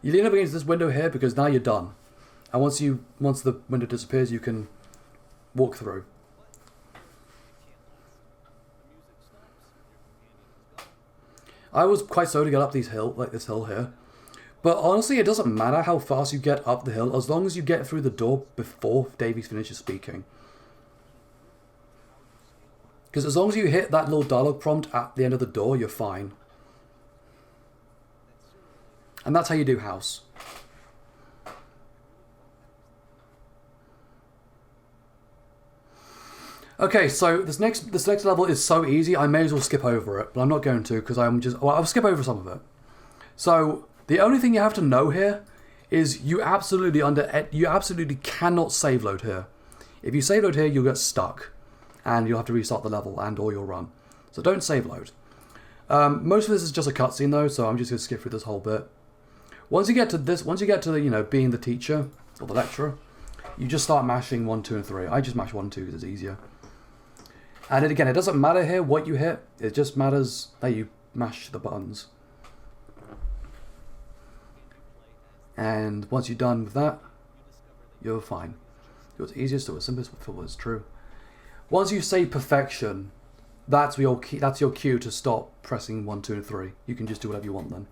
You lean up against this window here because now you're done. And once the window disappears, you can walk through. I was quite slow to get up this hill here. But honestly, it doesn't matter how fast you get up the hill, as long as you get through the door before Davey finishes speaking. Because as long as you hit that little dialogue prompt at the end of the door, you're fine. And that's how you do house. Okay, so this next level is so easy, I may as well skip over it, but I'm not going to because I'll skip over some of it. So the only thing you have to know here is you absolutely cannot save load here. If you save load here, you'll get stuck, and you'll have to restart the level and or you'll run. So don't save load. Most of this is just a cutscene though, so I'm just going to skip through this whole bit. Once you get to the, you know, being the teacher or the lecturer, you just start mashing 1, 2, and 3. I just mash 1 and 2 because it's easier. And again, it doesn't matter here what you hit. It just matters that you mash the buttons. And once you're done with that, you're fine. It's easiest or simplest for what's true. Once you say perfection, that's your cue to stop pressing 1, 2, and 3. You can just do whatever you want then.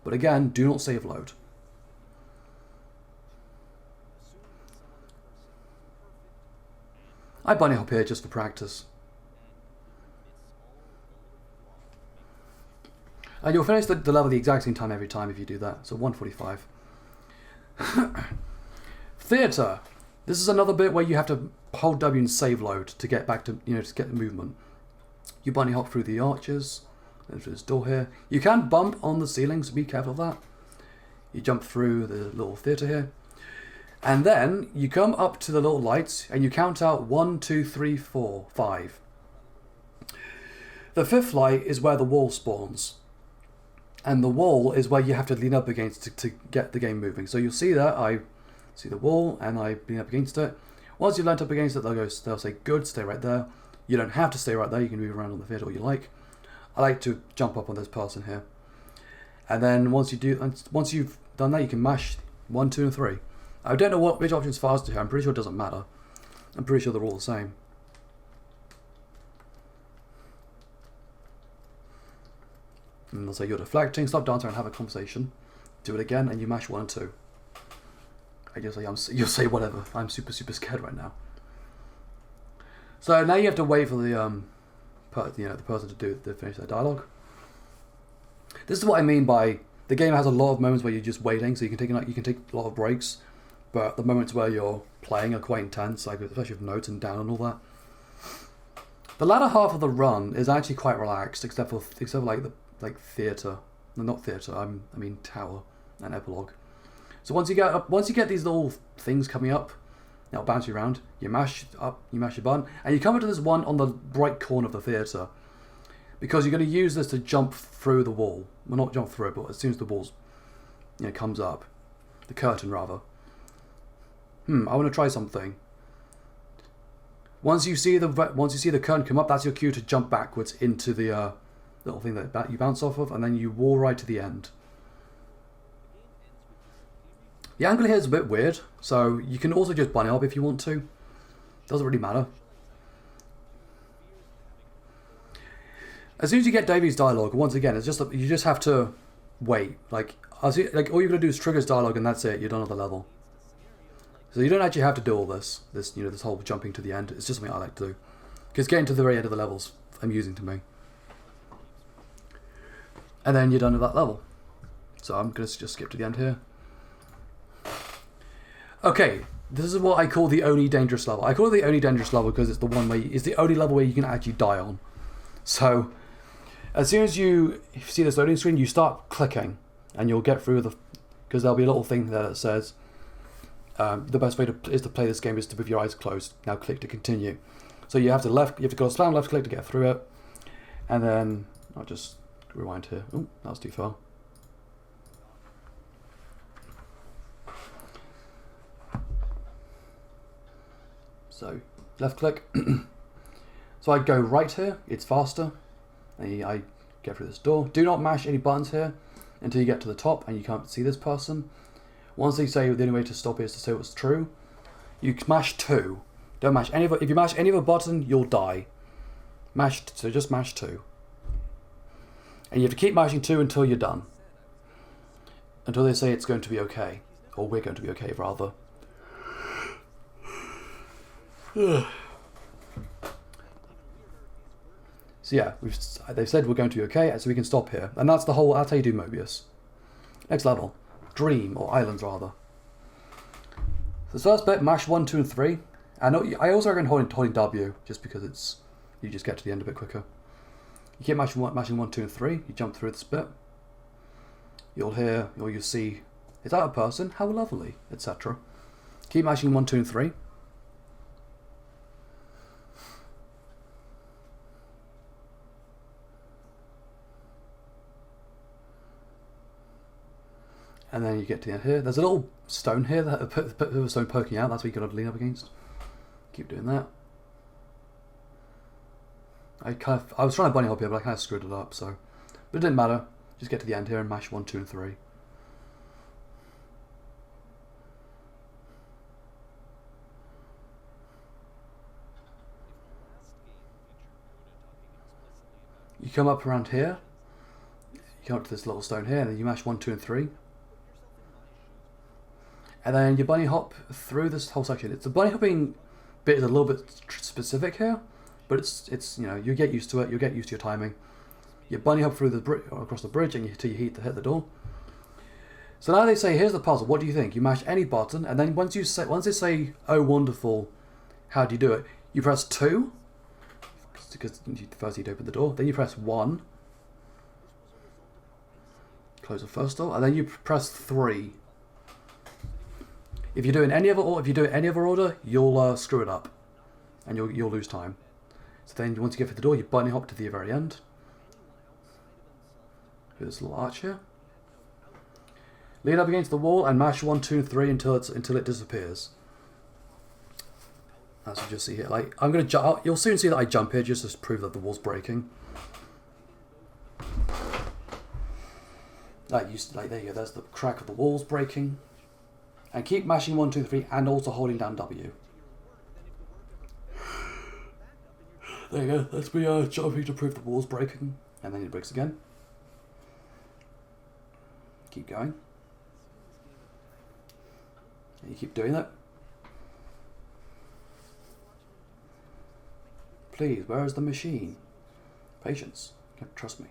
But again, do not save load. I bunnyhop here just for practice. And you'll finish the level the exact same time every time if you do that. So 145. Theatre. This is another bit where you have to hold W and save load to get back to, you know, to get the movement. You bunny hop through the arches, then through this door here. You can bump on the ceiling, so be careful of that. You jump through the little theatre here. And then you come up to the little lights and you count out 1, 2, 3, 4, 5. The 5th light is where the wall spawns. And the wall is where you have to lean up against to get the game moving. So you'll see that I see the wall and I lean up against it. Once you've leaned up against it, they'll say good, stay right there. You don't have to stay right there, you can move around on the theatre all you like. I like to jump up on this person here. And then once you've done that, you can mash 1, 2, and 3. I don't know which option's faster here, I'm pretty sure it doesn't matter. I'm pretty sure they're all the same. And they'll say you're deflecting, stop dancing and have a conversation. Do it again and you mash 1 and 2. I guess you'll say whatever. I'm super scared right now. So now you have to wait for the the person to finish their dialogue. This is what I mean by the game has a lot of moments where you're just waiting, so you can take a lot of breaks, but the moments where you're playing are quite intense, like especially with notes and down and all that. The latter half of the run is actually quite relaxed, except for like theatre, no, not theatre. I mean tower and epilogue. So once you get these little things coming up, it'll bounce you around. You mash your button, and you come up to this one on the right corner of the theatre, because you're going to use this to jump through the wall. Well, not jump through it, but as soon as the wall, comes up, the curtain rather. I want to try something. Once you see the curtain come up, that's your cue to jump backwards into the little thing that you bounce off of, and then you wall right to the end. The angle here is a bit weird, so you can also just bunny hop if you want to. Doesn't really matter. As soon as you get Davy's dialogue, once again, it's just you just have to wait. Like all you're gonna do is trigger his dialogue, and that's it. You're done with the level. So you don't actually have to do all this whole jumping to the end. It's just something I like to do, because getting to the very end of the level's amusing to me. And then you're done with that level. So I'm gonna just skip to the end here. Okay, this is what I call the only dangerous level. I call it the only dangerous level because it's the one where it's the only level where you can actually die on. So, as soon as you see this loading screen, you start clicking, and you'll get through because there'll be a little thing there that says the best way is to play this game is with your eyes closed. Now click to continue. So you have to go slam left click to get through it, and then I'll just rewind here. Oh, that was too far. So, left click. So I go right here, it's faster. And I get through this door. Do not mash any buttons here until you get to the top and you can't see this person. Once they say the only way to stop it is to say what's true, you mash 2. Don't mash any of it. If you mash any of a button, you'll die. So just mash 2. And you have to keep mashing 2 until you're done. Until they say it's going to be okay. Or we're going to be okay, rather. So yeah, they've said we're going to be okay, so we can stop here. And that's how you do Mobius. Next level. Dream, or Islands rather. So the first bit, mash 1, 2, and 3. I also recommend holding W, just because you just get to the end a bit quicker. You keep mashing 1, 2, and 3, you jump through this bit. You'll hear, or you'll see, is that a person? How lovely, etc. Keep mashing 1, 2, and 3. And then you get to the end here. There's a little stone here, the stone poking out. That's what you got to lean up against. Keep doing that. I was trying to bunny hop here, but I kind of screwed it up. So, but it didn't matter. Just get to the end here and mash 1, 2, and 3. You come up around here. You come up to this little stone here, and then you mash 1, 2, and 3. And then you bunny hop through this whole section. It's the bunny hopping bit is a little bit specific here, but it's you know, you get used to it. You get used to your timing. You bunny hop through the across the bridge, and until you hit the door. So now they say, here's the puzzle. What do you think? You mash any button, and then once they say, oh wonderful, how do you do it? You press 2, because first you'd open the door. Then you press 1, close the first door, and then you press 3. If you do it in any other order, you'll screw it up, and you'll lose time. So then once you get through the door, you bunny hop to the very end. Here's this little arch here. Lean up against the wall and mash 1, 2, and 3 until it disappears. As you just see here, like I'm gonna jump. You'll soon see that I jump here just to prove that the wall's breaking. There you go. There's the crack of the walls breaking. And keep mashing 1, 2, 3, and also holding down W. There you go. That's me jumping to prove the wall's breaking, and then it breaks again. Keep going. And you keep doing that. Please, where is the machine? Patience. Trust me.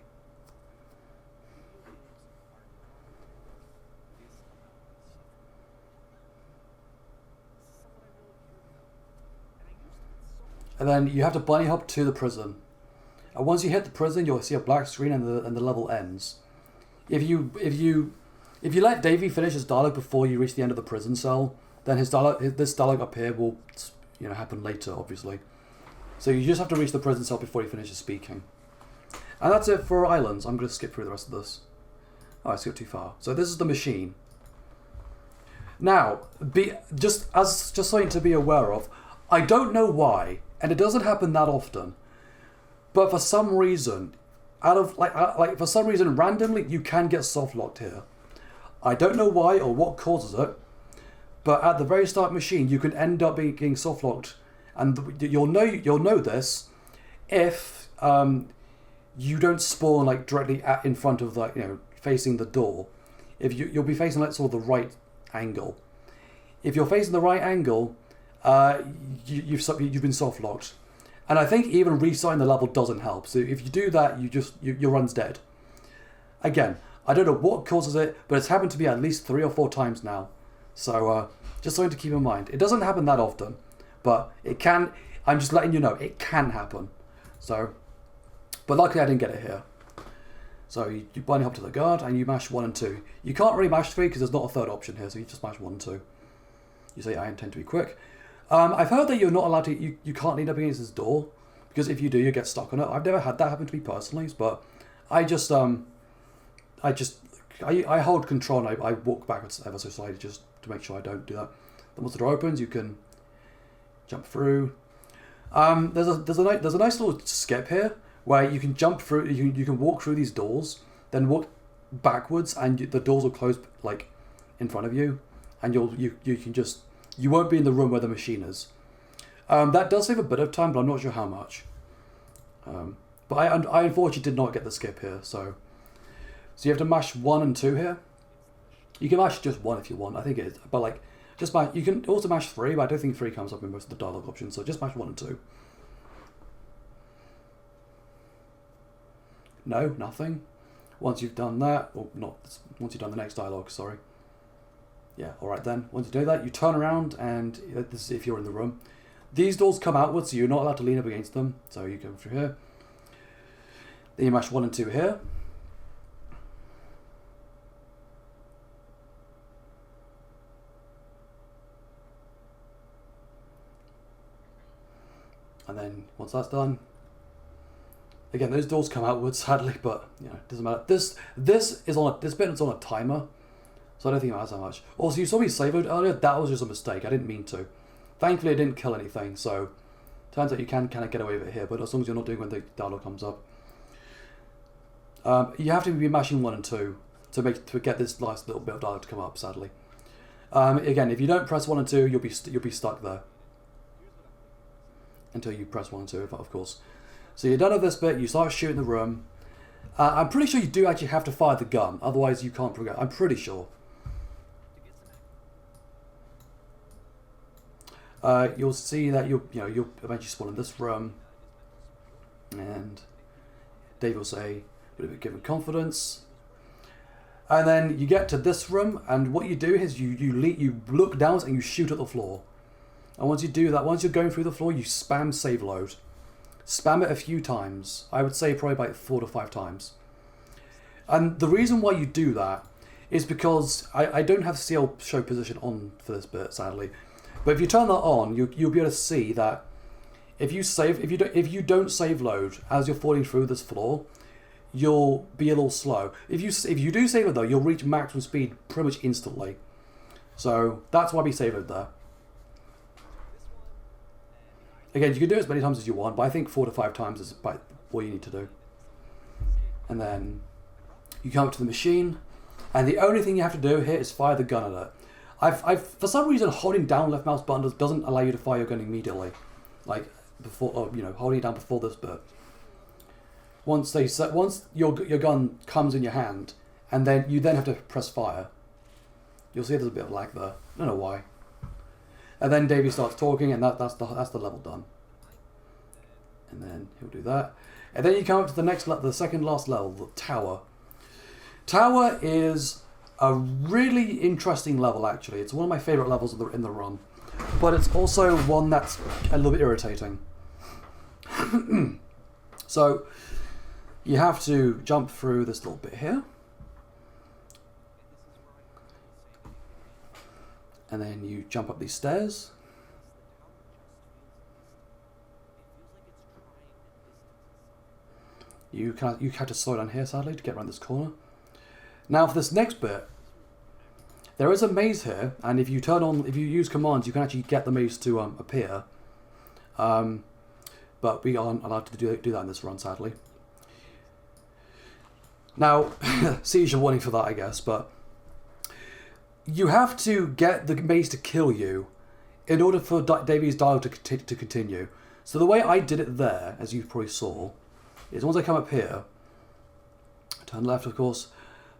And then you have to bunny hop to the prison. And once you hit the prison, you'll see a black screen and the level ends. If you let Davey finish his dialogue before you reach the end of the prison cell, then this dialogue up here will, you know, happen later, obviously. So you just have to reach the prison cell before he finishes speaking. And that's it for islands. I'm going to skip through the rest of this. Oh, I skipped too far. So this is the machine. Now, just something to be aware of. I don't know why, and it doesn't happen that often, but for some reason, for some reason, randomly, you can get soft locked here. I don't know why or what causes it, but at the very start machine, you can end up being soft locked, and you'll know this if you don't spawn like directly in front of facing the door. If you'll be facing like sort of the right angle. If you're facing the right angle, you've been soft locked, and I think even restarting the level doesn't help. So if you do that, your run's dead. Again, I don't know what causes it, but it's happened to me at least 3 or 4 times now. So just something to keep in mind. It doesn't happen that often, but it can. I'm just letting you know it can happen. So, but luckily I didn't get it here. So you bunny hop to the guard and you mash 1 and 2. You can't really mash 3 because there's not a third option here, so you just mash 1 and 2. You say, I intend to be quick. I've heard that you're not allowed to, you can't lean up against this door, because if you do, you get stuck on it. I've never had that happen to me personally, but I hold control and I walk backwards ever so slightly just to make sure I don't do that. Then once the door opens, you can jump through. There's a nice little skip here where you can jump through, you can walk through these doors, then walk backwards, and the doors will close like in front of you, and you won't be in the room where the machine is. That does save a bit of time, but I'm not sure how much. But I unfortunately did not get the skip here, so you have to mash 1 and 2 here. You can mash just 1 if you want, I think it is, but like just mash. You can also mash 3, but I don't think 3 comes up in most of the dialogue options, so just mash 1 and 2. No, nothing. Once you've done that, or not, once you've done the next dialogue, sorry. Yeah, alright then. Once you do that, you turn around, and this is if you're in the room. These doors come outwards, so you're not allowed to lean up against them. So you go through here. Then you mash 1 and 2 here. And then once that's done, again, those doors come outwards, sadly, but you know, it doesn't matter. This bit is on a timer, So I don't think it matters that much. Also, you saw me save load earlier. That was just a mistake. I didn't mean to. Thankfully, I didn't kill anything. So turns out you can kind of get away with it here, but as long as you're not doing when the dialogue comes up. You have to be mashing 1 and 2 to get this last little bit of dialogue to come up. Sadly, again, if you don't press 1 and 2, you'll be stuck there until you press 1 and 2, of course. So you're done with this bit. You start shooting the room. I'm pretty sure you do actually have to fire the gun, otherwise you can't progress. I'm pretty sure. You'll see that you'll eventually spawn in this room, and Dave will say, "Would be given confidence." And then you get to this room, and what you do is you look down and you shoot at the floor. And once you do that, once you're going through the floor, you spam save load. Spam it a few times. I would say probably about 4 to 5 times. And the reason why you do that is because I don't have CL show position on for this bit, sadly. But if you turn that on, you'll be able to see that if you don't save load as you're falling through this floor, you'll be a little slow. If you do save load though, you'll reach maximum speed pretty much instantly. So that's why we save load there. Again, you can do it as many times as you want, but I think 4 to 5 times is about all you need to do. And then you come up to the machine, and the only thing you have to do here is fire the gun at it. I've for some reason holding down left mouse button doesn't allow you to fire your gun immediately, like before, or, holding it down before this bit. Once your gun comes in your hand, and then you have to press fire. You'll see there's a bit of lag there. I don't know why. And then Davey starts talking, and that's the level done. And then he'll do that, and then you come up to the second last level, the tower. Tower is a really interesting level, actually. It's one of my favourite levels in the run, but it's also one that's a little bit irritating. So you have to jump through this little bit here, and then you jump up these stairs. You have to slow down here, sadly, to get around this corner. Now for this next bit, there is a maze here, and if you use commands, you can actually get the maze to appear. But we aren't allowed to do that in this run, sadly. Now, seizure warning for that, I guess, but you have to get the maze to kill you in order for Davy's dialogue to continue. So the way I did it there, as you probably saw, is once I come up here, turn left, of course.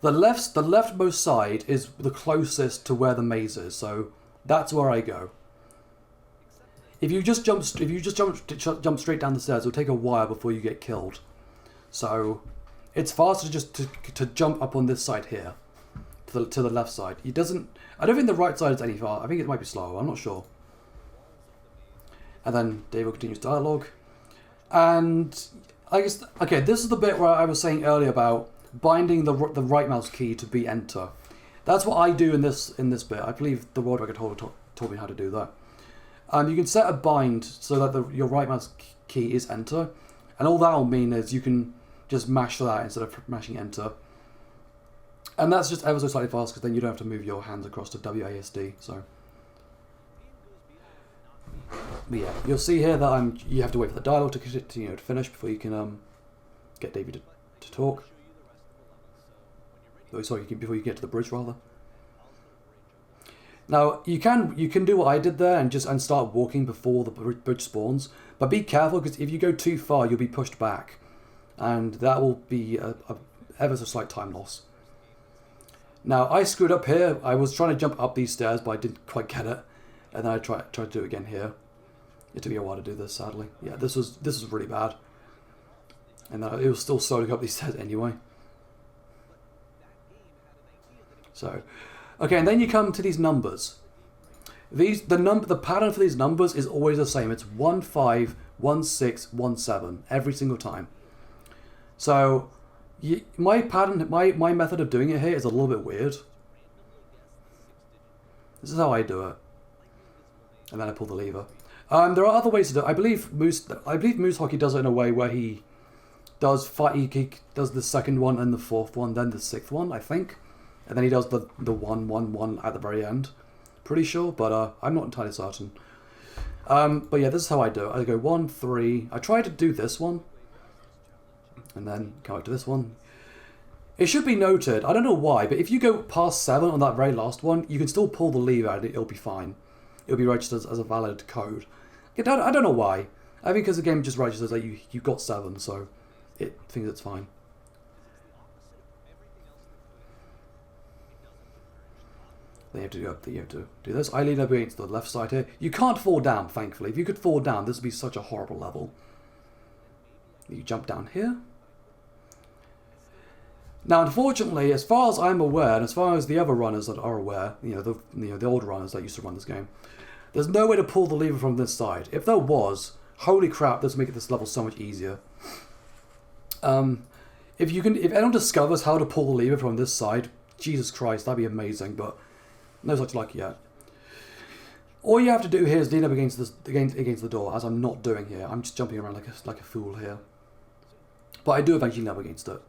The leftmost side is the closest to where the maze is, so that's where I go. If you just jump straight down the stairs, it'll take a while before you get killed. So it's faster just to jump up on this side here, to the left side. I don't think the right side is any far. I think it might be slower. I'm not sure. And then Dave will continue his dialogue, and I guess this is the bit where I was saying earlier about binding the right mouse key to be enter. That's what I do in this bit. I believe the World Record holder told me how to do that. You can set a bind so that your right mouse key is enter, and all that will mean is you can just mash that instead of mashing enter. And that's just ever so slightly fast, because then you don't have to move your hands across to WASD. So, but yeah, you'll see here that you have to wait for the dialogue to finish before you can get David to talk. Oh, sorry, before you get to the bridge, rather. Now you can do what I did there and start walking before the bridge spawns, but be careful, because if you go too far, you'll be pushed back, and that will be a ever so slight time loss. Now I screwed up here. I was trying to jump up these stairs, but I didn't quite get it, and then I tried to do it again here. It took me a while to do this, sadly. Yeah, this was really bad, and it was still slowing up these stairs anyway. So, okay, and then you come to these numbers. The pattern for these numbers is always the same. It's 1, 5, 1, 6, 1, 7 every single time. So, my method of doing it here is a little bit weird. This is how I do it, and then I pull the lever. There are other ways to do it. I believe Moose Hockey does it in a way where he does the second one and the fourth one, then the sixth one, I think. And then he does the 1-1-1 at the very end. Pretty sure, but I'm not entirely certain. But yeah, this is how I do it. I go 1, 3. I try to do this one. And then come up to this one. It should be noted, I don't know why, but if you go past 7 on that very last one, you can still pull the lever and it'll be fine. It'll be registered as a valid code. I don't know why. I think because the game just registers that you got 7, so it thinks it's fine. Then you have to do this. I lean up against the left side here. You can't fall down, thankfully. If you could fall down, this would be such a horrible level. You jump down here. Now, unfortunately, as far as I'm aware, and as far as the other runners that are aware, the old runners that used to run this game, there's no way to pull the lever from this side. If there was, holy crap, this would make this level so much easier. If anyone discovers how to pull the lever from this side, Jesus Christ, that'd be amazing. But no such luck yet. All you have to do here is lean up against the door, as I'm not doing here. I'm just jumping around like a fool here. But I do eventually lean up against it.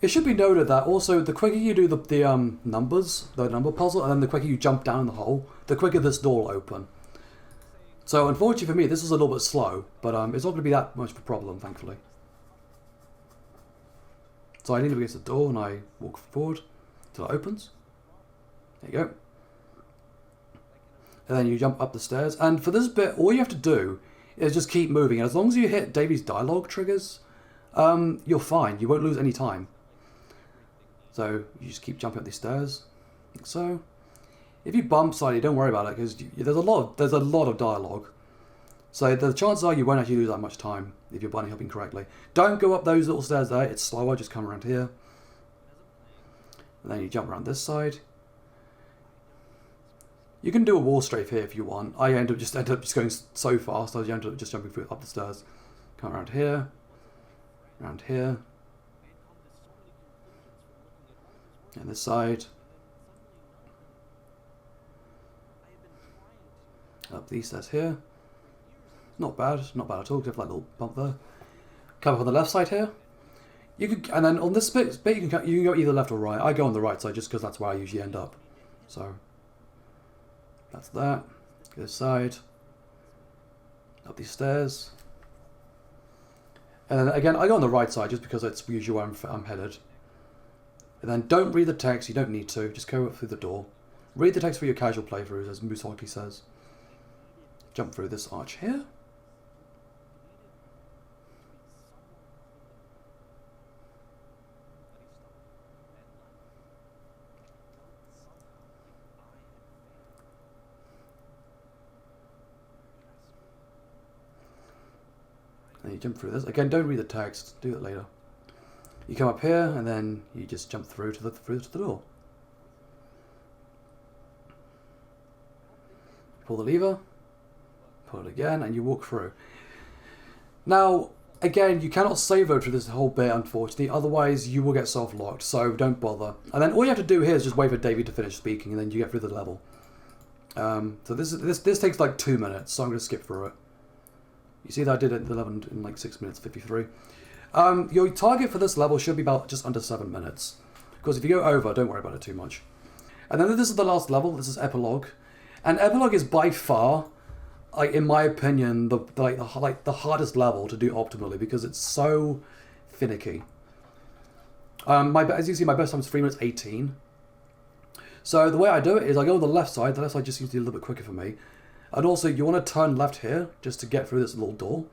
It should be noted that also the quicker you do the number puzzle, and then the quicker you jump down in the hole, the quicker this door will open. So unfortunately for me, this is a little bit slow, but it's not going to be that much of a problem, thankfully. So I lean up against the door and I walk forward until it opens. There you go. And then you jump up the stairs. And for this bit, all you have to do is just keep moving. And as long as you hit Davy's dialogue triggers, you're fine. You won't lose any time. So you just keep jumping up these stairs, like so. If you bump slightly, don't worry about it because there's a lot of dialogue. So the chances are you won't actually lose that much time if you're bunny hopping correctly. Don't go up those little stairs there. It's slower. Just come around here, and then you jump around this side. You can do a wall strafe here if you want. I end up just going so fast. I end up just jumping up the stairs. Come around here, and this side. Up these stairs here. Not bad at all. Give that little bump there. Come up on the left side here. You can, and then on this bit you can go either left or right. I go on the right side just because that's where I usually end up. So that's that. This side. Up these stairs. And then again, I go on the right side just because it's usually where I'm headed. And then don't read the text. You don't need to. Just go up through the door. Read the text for your casual playthroughs, as Moose Hockey says. Jump through this arch here. And you jump through this. Again, don't read the text. Do it later. You come up here, and then you just jump through to the door. Pull the lever. Pull it again, and you walk through. Now, again, you cannot save over this whole bit, unfortunately. Otherwise, you will get soft-locked, so don't bother. And then all you have to do here is just wait for Davey to finish speaking, and then you get through the level. So this takes like 2 minutes, so I'm going to skip through it. You see that I did it in like 6 minutes 53. Your target for this level should be about just under 7 minutes. Because if you go over, don't worry about it too much. And then this is the last level. This is Epilogue. And Epilogue is by far, like in my opinion, the hardest level to do optimally because it's so finicky. As you can see, my best time is 3 minutes 18. So the way I do it is I go on the left side. The left side just seems to be a little bit quicker for me. And also, you want to turn left here just to get through this little door.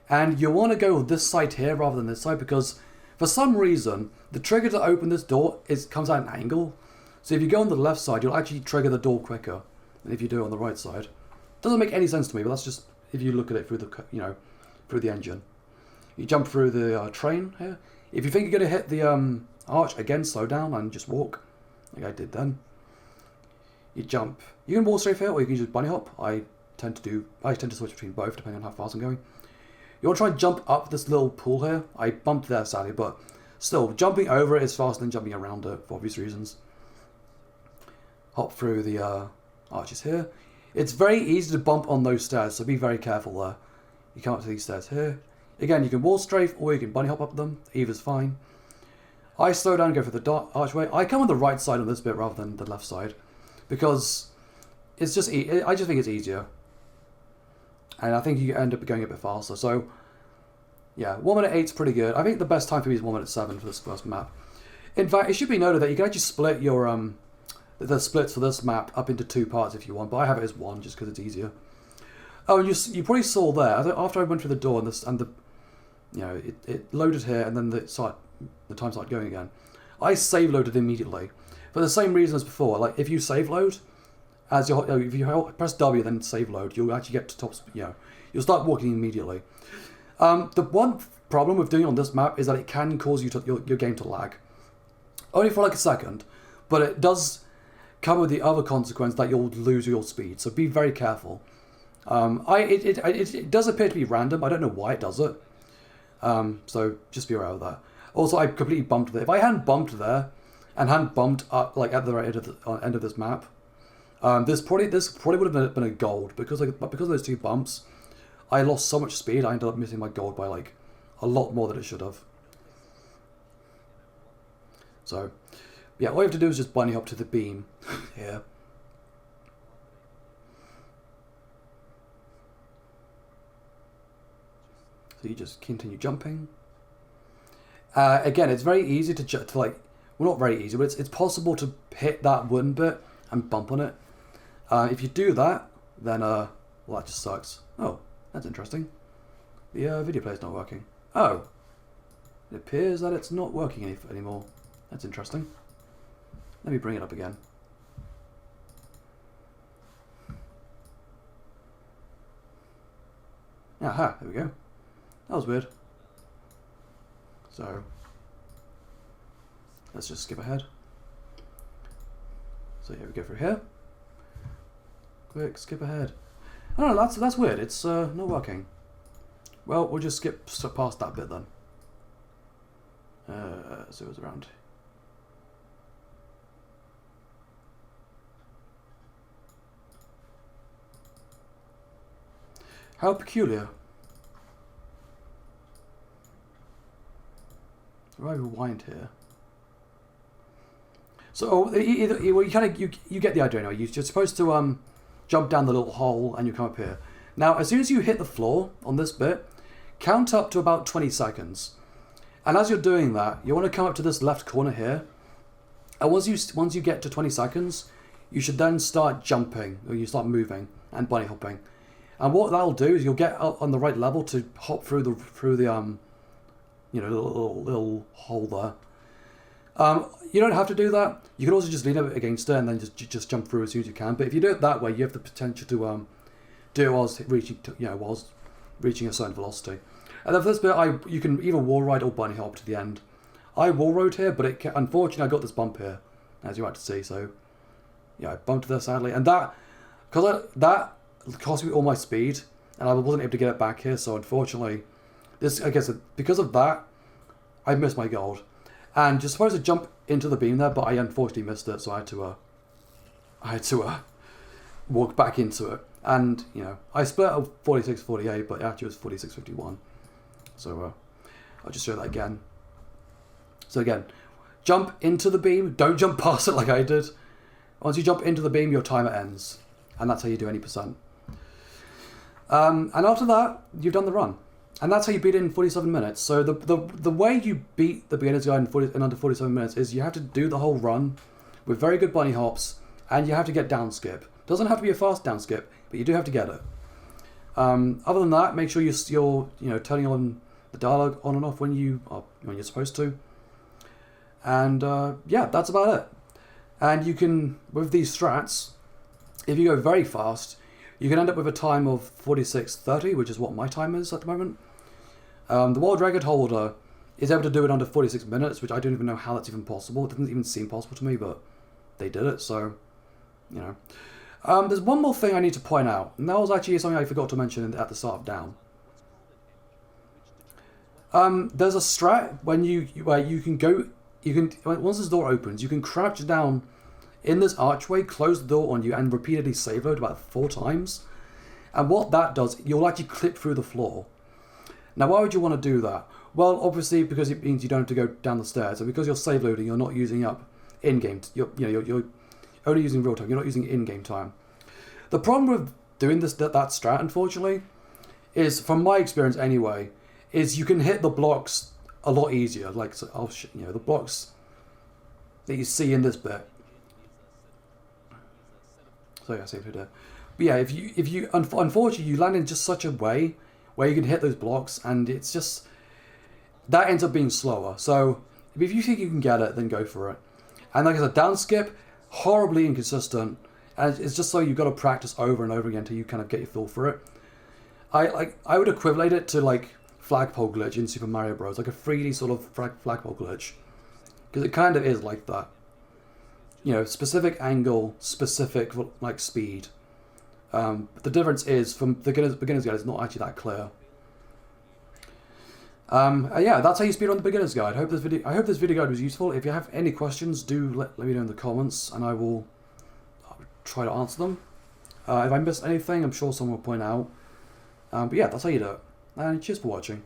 And you want to go this side here rather than this side because for some reason, the trigger to open this door comes at an angle. So if you go on the left side, you'll actually trigger the door quicker than if you do it on the right side. Doesn't make any sense to me, but that's just if you look at it through the engine. You jump through the train here. If you think you're going to hit the arch, again, slow down and just walk, like I did then. You jump. You can wall strafe here, or you can use bunny hop. I tend to switch between both depending on how fast I'm going. You want to try and jump up this little pool here. I bumped there sadly, but still, jumping over it is faster than jumping around it for obvious reasons. Hop through the arches here. It's very easy to bump on those stairs, so be very careful there. You come up to these stairs here. Again, you can wall strafe or you can bunny hop up them. Either's fine. I slow down and go for the dark archway. I come on the right side on this bit rather than the left side because it's just I just think it's easier, and I think you end up going a bit faster. So yeah, 1 minute 8's pretty good. I think the best time for me is 1 minute 7 for this first map. In fact, it should be noted that you can actually split your the splits for this map up into 2 parts if you want, but I have it as 1 just because it's easier. Oh, and you probably saw there after I went through the door and the you know it loaded here and then the time started going again. I save loaded immediately for the same reason as before. Like if you save load, if you press W then save load, you'll actually get to top. You'll start walking immediately. The one problem with doing it on this map is that it can cause your game to lag, only for like a second, but it does come with the other consequence that you'll lose your speed. So be very careful. It does appear to be random. I don't know why it does it. So just be aware of that. Also, I completely bumped there. If I hadn't bumped there, and hadn't bumped up like at the right end of this map, this probably would have been a gold because of those 2 bumps. I lost so much speed. I ended up missing my gold by like a lot more than it should have. So yeah, all you have to do is just bunny hop to the beam here. So you just continue jumping. Again, it's very easy to like, well, not very easy, but it's possible to hit that wooden bit and bump on it. If you do that, then well, that just sucks. Oh, that's interesting. The video player's not working. Oh, it appears that it's not working anymore. That's interesting. Let me bring it up again. Aha, there we go. That was weird. So let's just skip ahead. So here we go through here. Quick, skip ahead. Oh no, that's weird. It's not working. Well, we'll just skip past that bit then. So it was around. How peculiar. Do I rewind here? So you get the idea anyway. You're supposed to jump down the little hole and you come up here. Now, as soon as you hit the floor on this bit, count up to about 20 seconds. And as you're doing that, you want to come up to this left corner here. And once you get to 20 seconds, you should then start jumping, or you start moving and bunny hopping. And what that'll do is you'll get up on the right level to hop through the little hole there. You don't have to do that. You can also just lean up against it and then just jump through as soon as you can. But if you do it that way, you have the potential to do it whilst reaching a certain velocity. And then for this bit, you can either wall ride or bunny hop to the end. I wall rode here, but unfortunately I got this bump here, as you're about to see. So yeah, I bumped there sadly, and that cost me all my speed, and I wasn't able to get it back here. So unfortunately, because of that, I missed my gold. And you're supposed to jump into the beam there, but I unfortunately missed it, so I had to walk back into it. And I split at 46.48, but actually it was 46.51. So I'll just show that again. So again, jump into the beam. Don't jump past it like I did. Once you jump into the beam, your timer ends, and that's how you do any percent. And after that, you've done the run. And that's how you beat it in 47 minutes. So the way you beat the beginner's guide in under 47 minutes is you have to do the whole run with very good bunny hops, and you have to get down skip. Doesn't have to be a fast down skip, but you do have to get it. Other than that, make sure you're turning on the dialogue on and off when you're supposed to. And yeah, that's about it. And you can, with these strats, if you go very fast, you can end up with a time of 46.30, which is what my time is at the moment. The World Record holder is able to do it under 46 minutes, which I don't even know how that's even possible. It doesn't even seem possible to me, but they did it, so, There's one more thing I need to point out, and that was actually something I forgot to mention at the start of Down. There's a strat where you can once this door opens, you can crouch down in this archway, close the door on you, and repeatedly save load about 4 times. And what that does, you'll actually clip through the floor. Now, why would you want to do that? Well, obviously, because it means you don't have to go down the stairs, and because you're save loading, you're not using up in-game. You're only using real time. You're not using in-game time. The problem with doing that strat, unfortunately, is, from my experience anyway, is you can hit the blocks a lot easier. Like, so, the blocks that you see in this bit. So yeah, save it there. But yeah, if you unfortunately you land in just such a way where you can hit those blocks, and it's just that ends up being slower. So if you think you can get it, then go for it. And like I said, down skip, horribly inconsistent, and it's just so you've got to practice over and over again until you kind of get your feel for it. I would equivalent it to like flagpole glitch in Super Mario Bros, like a 3D sort of flagpole glitch, because it kind of is like that. Specific angle, specific like speed. But the difference is, from the beginner's guide, it's not actually that clear. Yeah, that's how you speedrun the beginner's guide. I hope this video guide was useful. If you have any questions, do let me know in the comments, and I'll try to answer them. If I missed anything, I'm sure someone will point out. But yeah, that's how you do it. And cheers for watching.